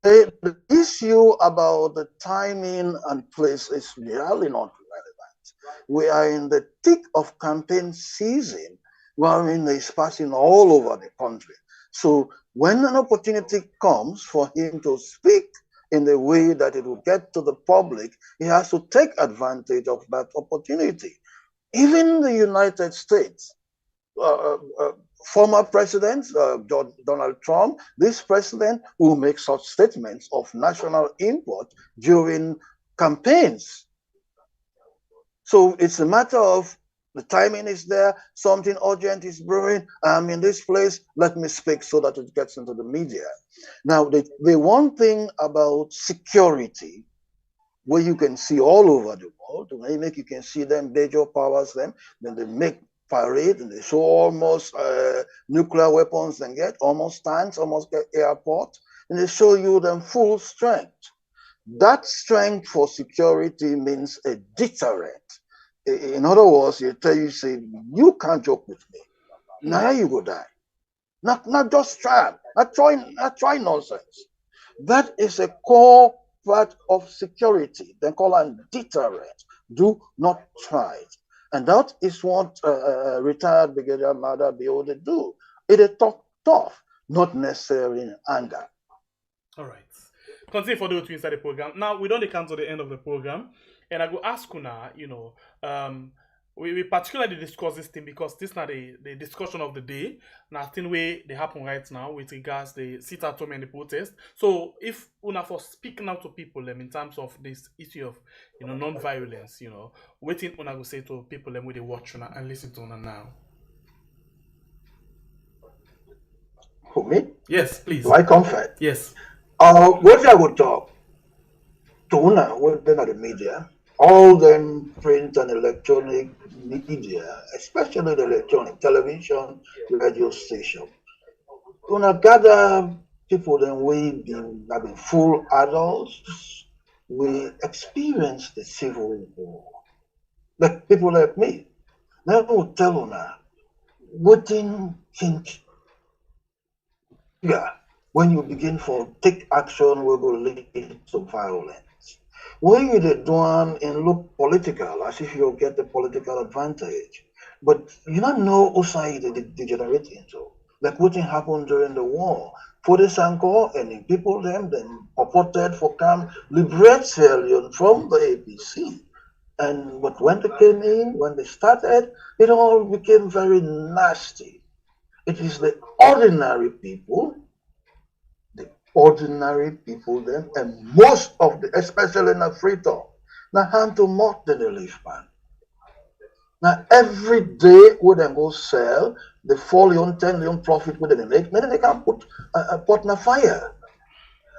The issue about the timing and place is really not relevant. We are in the thick of campaign season. Wherein is passing all over the country. So when an opportunity comes for him to speak in the way that it will get to the public, he has to take advantage of that opportunity. Even the United States, former president Donald Trump, this president will make such statements of national import during campaigns. So it's a matter of the timing is there, something urgent is brewing, I'm in this place, let me speak so that it gets into the media. Now, the one thing about security, where you can see all over the world, you can see them, major powers, then they make parade and they show almost nuclear weapons and get almost tanks, almost get airport, and they show you them full strength. That strength for security means a deterrent. In other words, you tell you, say, you can't joke with me. Now you go die. Not just try. Not try nonsense. That is a core part of security. They call it deterrent. Do not try it. And that is what retired Brigadier Mada Biode do. It is talk tough, not necessarily in anger. All right. Continue for those to inside the program. Now, we don't come to the end of the program. And I go ask Kuna, we particularly discuss this thing because this is not the discussion of the day. Now, thing way they happen right now with regards the sit-at-home and the protest. So, if Una for speaking out to people in terms of this issue of non-violence, waiting Una go say to people when they watch Una and listen to Una now. For me? Yes, please. Do I comfort? Yes. What I would talk to Una, what then at the media. All them print and electronic media, especially the electronic television, radio station. Gonna gather people then we have been full adults. We experience the civil war. But people like me, they will tell Una what thing think when you begin for take action will lead to violence. When you do one and look political, as if you'll get the political advantage, but you don't know what side they degenerate into. Like what happened during the war. For the Sanko and people then purported for come liberate Sierra Leone from the APC. But when they came in, when they started, it all became very nasty. It is the ordinary people then, and most of the, especially in the Freetown, now hand to more than the leaf man. Now every day we then go sell the 4 million, 10 million profit with the make, then they can put a pot in a fire.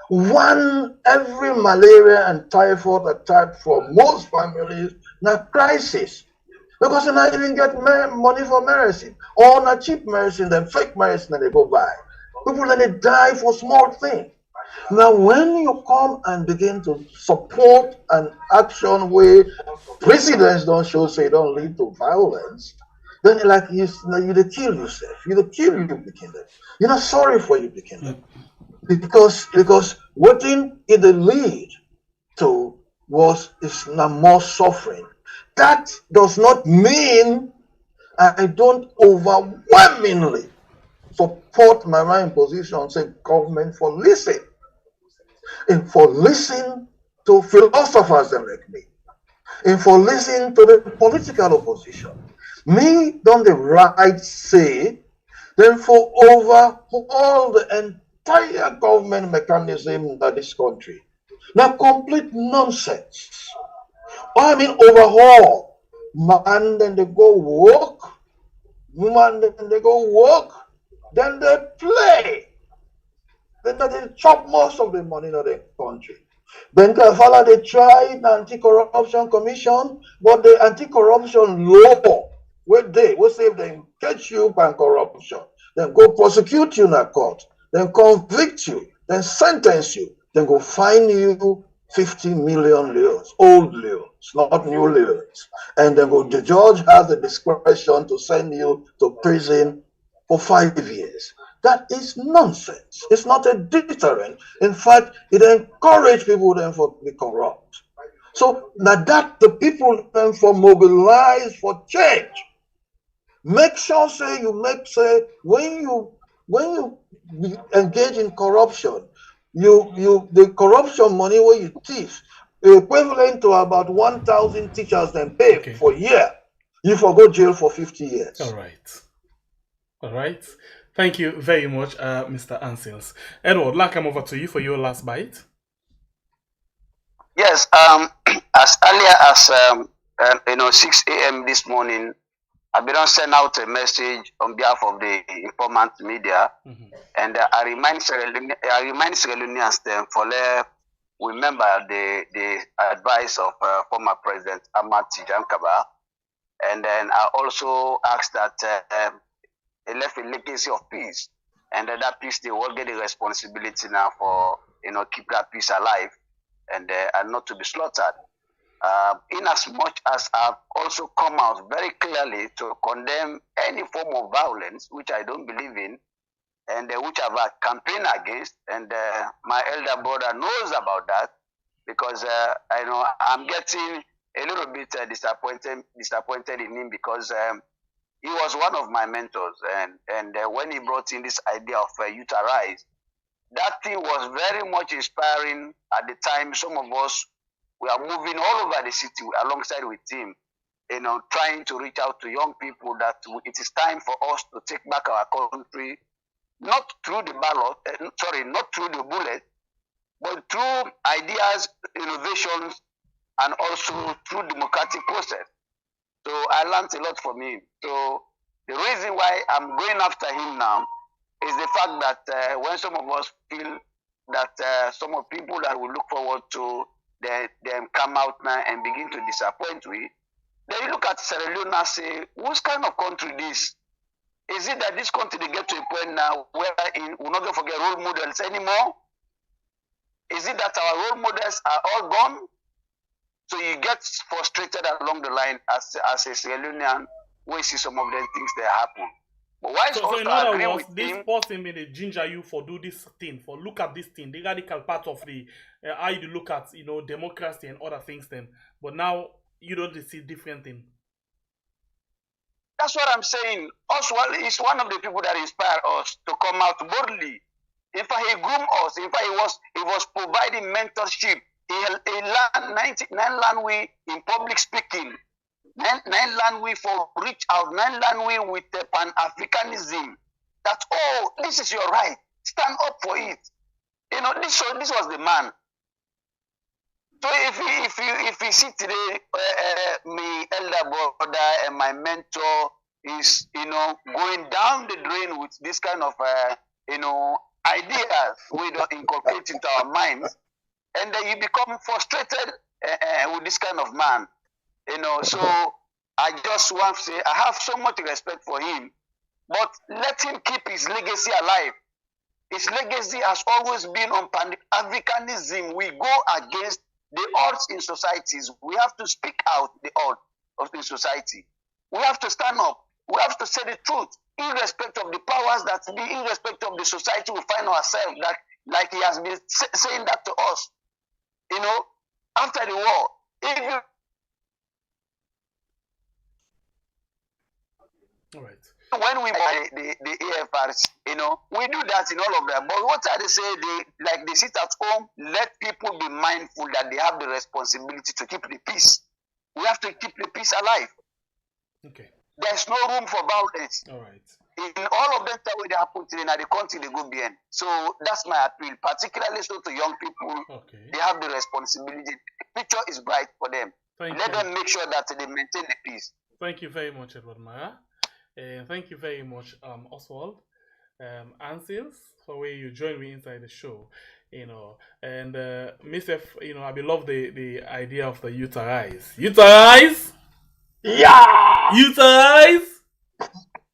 One every malaria and typhoid attack for most families now crisis. Because they not even get money for medicine. Or not cheap medicine, then fake medicine that they go buy. People then they die for small things. Now, when you come and begin to support an action where presidents don't show, say, don't lead to violence, then like you they kill yourself. You kill you begin them. You're not sorry for you begin them. Because waiting in the lead to is now more suffering. That does not mean I don't overwhelmingly support my right position, say government for listen. And for listen to philosophers like me. And for listen to the political opposition. Me don't the right say, then for overhaul the entire government mechanism in this country. Now complete nonsense. I mean overhaul. Man then they go work. Woman then they go work. Then they play. Then they chop most of the money in the country. Ben Kafala they tried the anti-corruption commission, but the anti-corruption law will say them catch you by corruption, then go prosecute you in a court, then convict you, then sentence you, then go fine you 50 million leons, old leons, not new leons. And then the judge has the discretion to send you to prison for 5 years. That is nonsense. It's not a deterrent. In fact, it encourages people then to be corrupt. So now that the people then for mobilize for change. Make sure when you engage in corruption, the corruption money where you thief, equivalent to about 1,000 teachers then pay for a year. You forgo jail for 50 years. All right. Thank you very much, Mr. Ansels. Edward, I'll come over to you for your last bite. Yes, as earlier as 6 a.m. this morning, I've been sent out a message on behalf of the informant media, and I remind Sierra them for remember the advice of former President Ahmad Tijan Kaba, and then I also asked that he left a legacy of peace, and that peace they will get the responsibility now for keep that peace alive and not to be slaughtered. In as much as I've also come out very clearly to condemn any form of violence, which I don't believe in, and which I've campaigned against, and my elder brother knows about that, because I'm getting a little bit disappointed in him, because he was one of my mentors, and when he brought in this idea of Youth Arise, that thing was very much inspiring at the time. Some of us, we are moving all over the city alongside with him, trying to reach out to young people that it is time for us to take back our country, not through the ballot, not through the bullet, but through ideas, innovations, and also through democratic process. So I learned a lot from him. So the reason why I'm going after him now is the fact that when some of us feel that some of people that we look forward to them come out now and begin to disappoint we, then you look at Sierra Leone and say, whose kind of country this? Is it that this country they get to a point now where we're not going to forget role models anymore? Is it that our role models are all gone? So you get frustrated along the line as a Sierra Leonean, we see some of the things that happen. But why so in other words, this person may ginger you for do this thing, for look at this thing, the radical part of the how you look at democracy and other things then. But now you don't see different thing. That's what I'm saying. Oswald is one of the people that inspire us to come out boldly. In fact, he groomed us. In fact, he was providing mentorship. He learned 9 language in public speaking. 9 language for reach out. 9 language with Pan-Africanism. that, oh, this is your right. Stand up for it. You know, this was the man. So if you see today, my elder brother and my mentor is, you know, going down the drain with this kind of, you know, ideas we don't inculcate into our minds, and then you become frustrated with this kind of man, you know. So I just want to say I have so much respect for him, but let him keep his legacy alive. His legacy has always been on Pan-Africanism. We go against the odds in societies. We have to speak out the odds of the society. We have to stand up. We have to say the truth, irrespective of the powers that be, irrespective of the society we find ourselves. That, like he has been saying that to us, you know, after the war. If you all right. When we buy the AFRs, you know, we do that in all of them. But what I say, they sit at home, let people be mindful that they have the responsibility to keep the peace. We have to keep the peace alive. Okay. There's no room for violence. All right. In all of them, that way they happen today, now the country they go behind. So that's my appeal, particularly so to young people. Okay. They have the responsibility. The picture is bright for them. Let them make sure that they maintain the peace. Thank you very much, Edward Maya. Thank you very much, Oswald, Ansels, for where you join me inside the show, you know. And Mr. You know, I love the idea of the utilize. Utilize? Yeah! Utilize?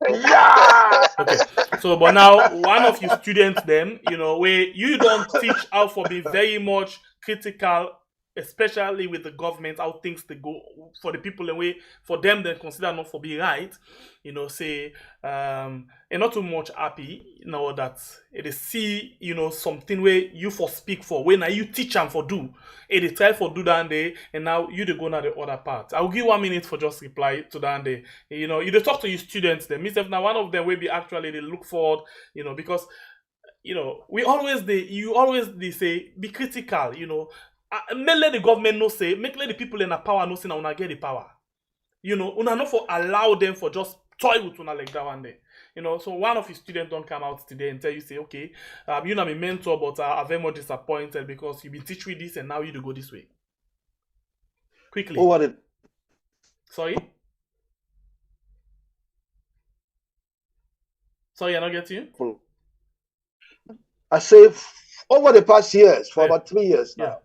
Yeah! Okay. So, but now one of your students, them, you know, where you don't teach how for being very much critical, especially with the government, how things they go for the people, and way for them they consider not for be right, you know, say and not too much happy, you know, that it is see, you know, something where you for speak for, when you teach them for do, it is try for do that day, and now you they go now the other part. I'll give 1 minute for just reply to that day. You know, you talk to your students, them, myself now one of them will be actually they look forward, you know, because you know, you always say be critical, you know. Make let the government know say, make let the people in the power know say now una get the power. You know, una not for allow them for just toy with una like that one day. You know, so one of his students don't come out today and tell you say, okay, you know, I'm a mentor, but I'm very much disappointed because you've been teaching me this and now you do go this way. Quickly. Oh, what it? Sorry, I not get you. I say over the past years, for about 3 years now,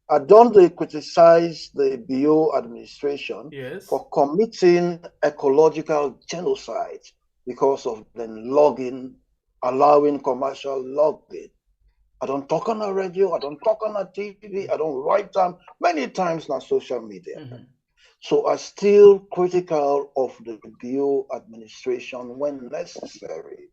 I don't criticize the BO administration for committing ecological genocide because of the logging, allowing commercial logging. I don't talk on the radio, I don't talk on the TV, I don't write them many times on social media. So I'm still critical of the BO administration when necessary.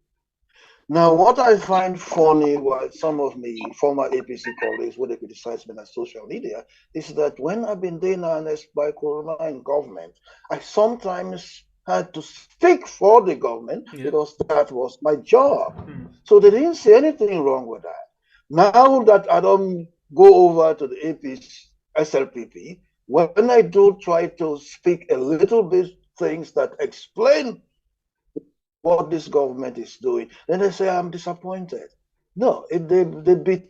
Now, what I find funny was some of my former APC colleagues, when they criticize me on social media, is that when I've been doing honest by Corona in government, I sometimes had to speak for the government because that was my job. So they didn't say anything wrong with that. Now that I don't go over to the APC, SLPP, when I do try to speak a little bit things that explain what this government is doing, then they say I'm disappointed. No, they betray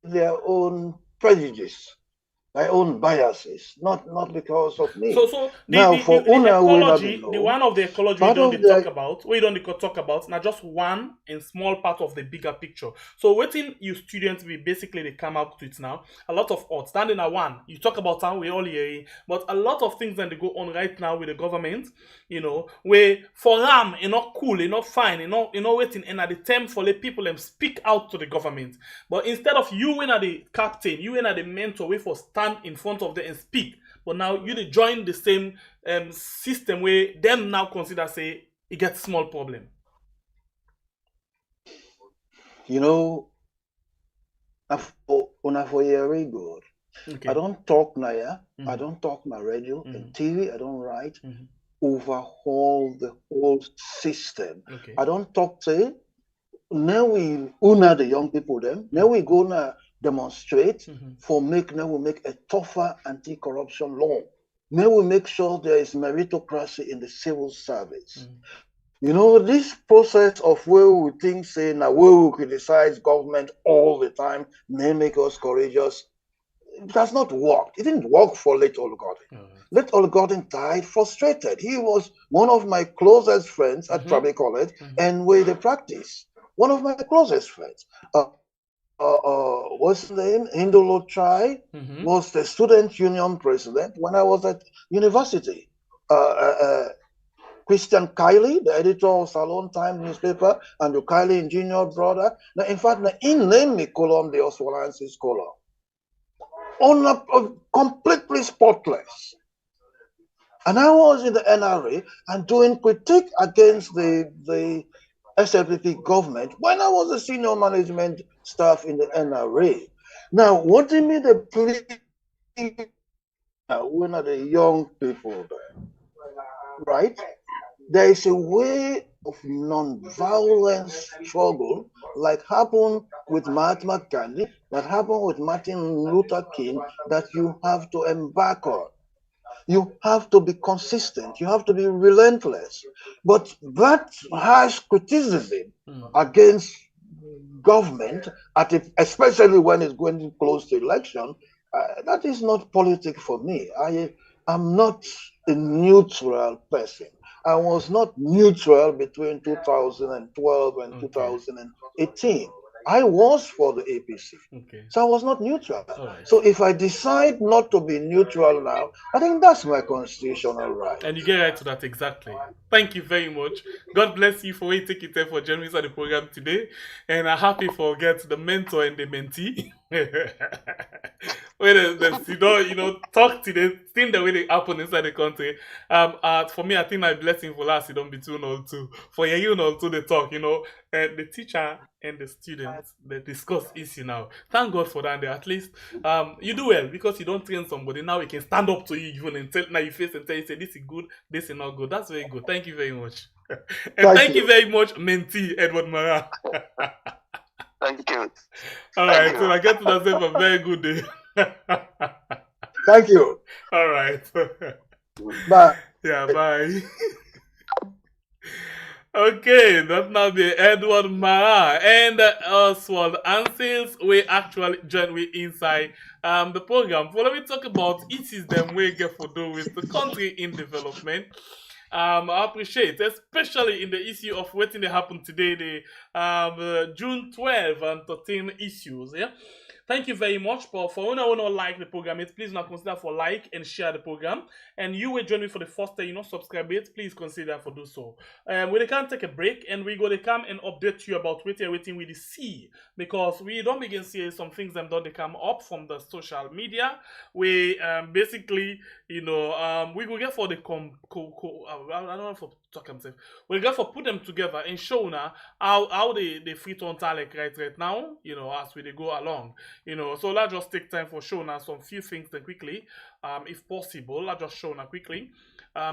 their own prejudice, their own biases, not because of me. So now the ecology, the one of the ecology we don't talk about, we don't talk about, now just one in small part of the bigger picture. So waiting you students we basically they come out to it now. A lot of odds standing at one. You talk about time we all hearing, but a lot of things that they go on right now with the government, you know, where for them you not cool, you not fine, you know waiting and at the time for the people them speak out to the government. But instead of you in at the captain, you in at the mentor, wait for stand in front of them and speak. But now you join the same system where them now consider say it gets small problem. You know, for very good. Okay. I don't talk now, I don't talk my radio and TV, I don't write. Overhaul the whole system. Okay. I don't talk say now we una the young people them. Now we go now demonstrate for now we make a tougher anti-corruption law. Now we make sure there is meritocracy in the civil service. You know, this process of where we think, say, now where we criticize government all the time may make us courageous. It has not worked. It didn't work for late Olugodin. Late Olugodin died frustrated. He was one of my closest friends at Trabe College and with the practice. One of my closest friends. What's his name? Indolo Chai was the student union president when I was at university. Christian Kiley, the editor of Salon Time newspaper, and the Kiley junior brother. Now, in fact, he named me column the Oswald column. Completely spotless. And I was in the NRA and doing critique against the SLPP government when I was a senior management staff in the NRA. Now, what do you mean the plea? When are the young people there? Right? There is a way of non-violence struggle like happened with Mahatma Gandhi, that happened with Martin Luther King, that you have to embark on. You have to be consistent. You have to be relentless. But that harsh criticism against government, especially when it's going close to election, that is not politics for me. I am not a neutral person. I was not neutral between 2012 and 2018. I was for the APC. So I was not neutral. So if I decide not to be neutral now, I think that's my constitutional right. And you get right to that exactly. Thank you very much. God bless you for taking time for joining us on the program today. And I'm happy for the mentor and the mentee. When talk to the thing that really happen inside the country. For me, I think my blessing for last, it don't be too or two. For you know to the talk, the teacher and the students, they discuss issue now. Thank God for that. At least you do well because you don't train somebody. Now we can stand up to you even and tell now you face and tell you say this is good, this is not good. That's very good. Thank you very much. And thank you very much, mentee Edward Mara. Thank you. All right, so I get to myself a very good day. Thank you. All right. Bye. Yeah, bye. Okay, that now be Edward Mara and Oswald Ansels. We actually join me inside the program. For let me talk about issues them we get for do with the country in development. I appreciate, especially in the issue of what happened today, the June 12 and 13 issues. Yeah. Thank you very much, Paul. For when I want to like the program, please now consider for like and share the program. And you will join me for the first time, subscribe it. Please consider for do so. We can take a break and we go to come and update you about everything we see, because we don't begin to see some things that don't come up from the social media. We basically, we go get for the I don't know if I talk myself. We get for put them together and show now how the Freetown talent right now, as we go along. So let's just take time for showing us some few things then quickly, if possible. Let's just show now quickly.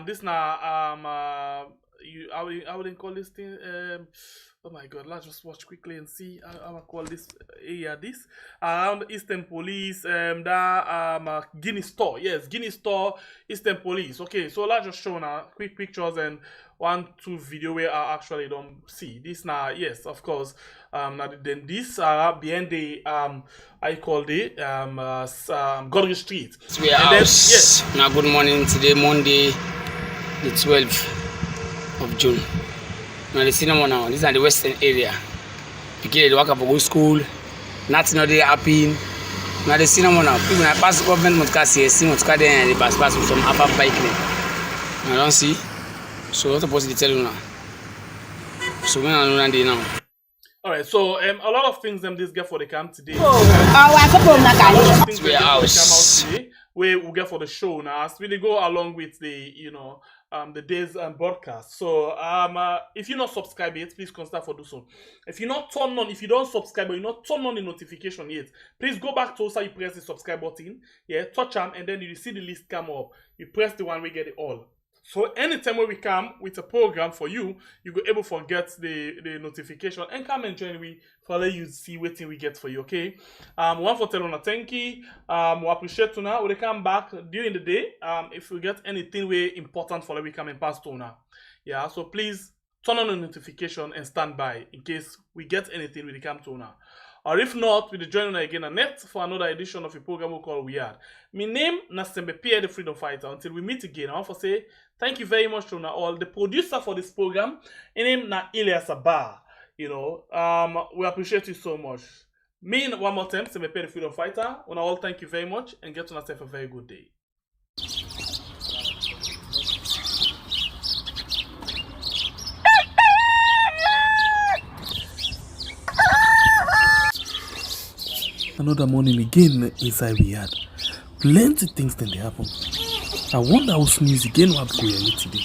This now I wouldn't call this thing. Oh my God! Let's just watch quickly and see how I call this area. This around Eastern Police. Guinea Store. Yes, Guinea Store, Eastern Police. Okay, so let's just show now quick pictures and 1-2 video where I actually don't see this now. Yes, of course. Then this behind the I call it Godric Street. Yes. Now good morning. Today Monday, the 12th of June. Now the cinema now. This is the western area. Because they walk up go school. Nothing not they happy. Now the cinema now. People now pass the government must see there and they pass with some upper bike. I don't see. So what supposed to tell you now? So when I know now. All right, so a lot of things this get for the camp today. We will get for the show now as we go along with the the days and broadcast. So if you're not subscribed yet, please consider for do so. If you're not turned on, if you don't subscribe or you're not turned on the notification yet, please go back to also you press the subscribe button, touch them, and then you see the list come up. You press the one we get it all. So anytime when we come with a program for you, you go able to get the notification and come and join me for let you see what we get for you, okay? One for telling thank you. We appreciate to now. We'll come back during the day. If we get anything we important for let we come and pass to now. Yeah, so please turn on the notification and stand by in case we get anything with the come to now. Or if not, we'll join you again and next for another edition of a program we call We Are. My name is Pierre the Freedom Fighter. Until we meet again, I want to say thank you very much to all. The producer for this program, his name is Elias Abba. We appreciate you so much. Me, one more time, Pierre the Freedom Fighter. And all thank you very much and get to yourself a very good day. Another morning again inside we had plenty things then they happen. I wonder how sneeze again what go here today.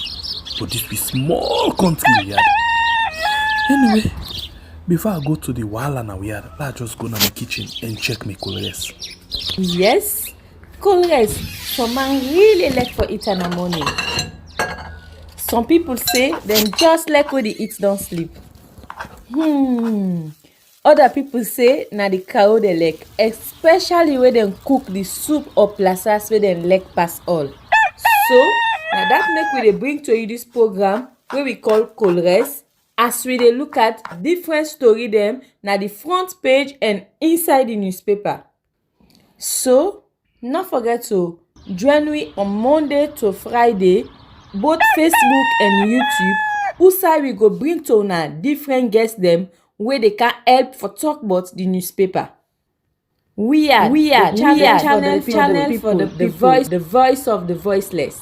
But this be small country we had. Anyway, before I go to the wahala now we had, I just go to my kitchen and check my colors. Yes, colors. Some man really like for eat in the morning. Some people say them just like when they eat don't sleep. Other people say na the cow they like, especially when they cook the soup or plasas where they like pass all. So now that make we dey bring to you this program where we call Colores, as we dey look at different story them na the front page and inside the newspaper. So not forget to join me on Monday to Friday, both Facebook and YouTube. Usai we go bring to una different guests them where they can help for talk about the newspaper. We are channel for the voice of the voiceless.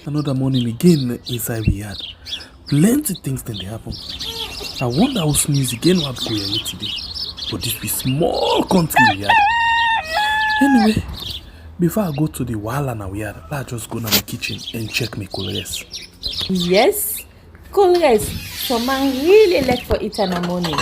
Another morning again inside we had plenty things then they happen. I wonder how sneeze again what go here today. But this be small country we had. Anyway, before I go to the wahala now we had, I just go to my kitchen and check my colors. Yes, colors. Some man really like for eat in the morning.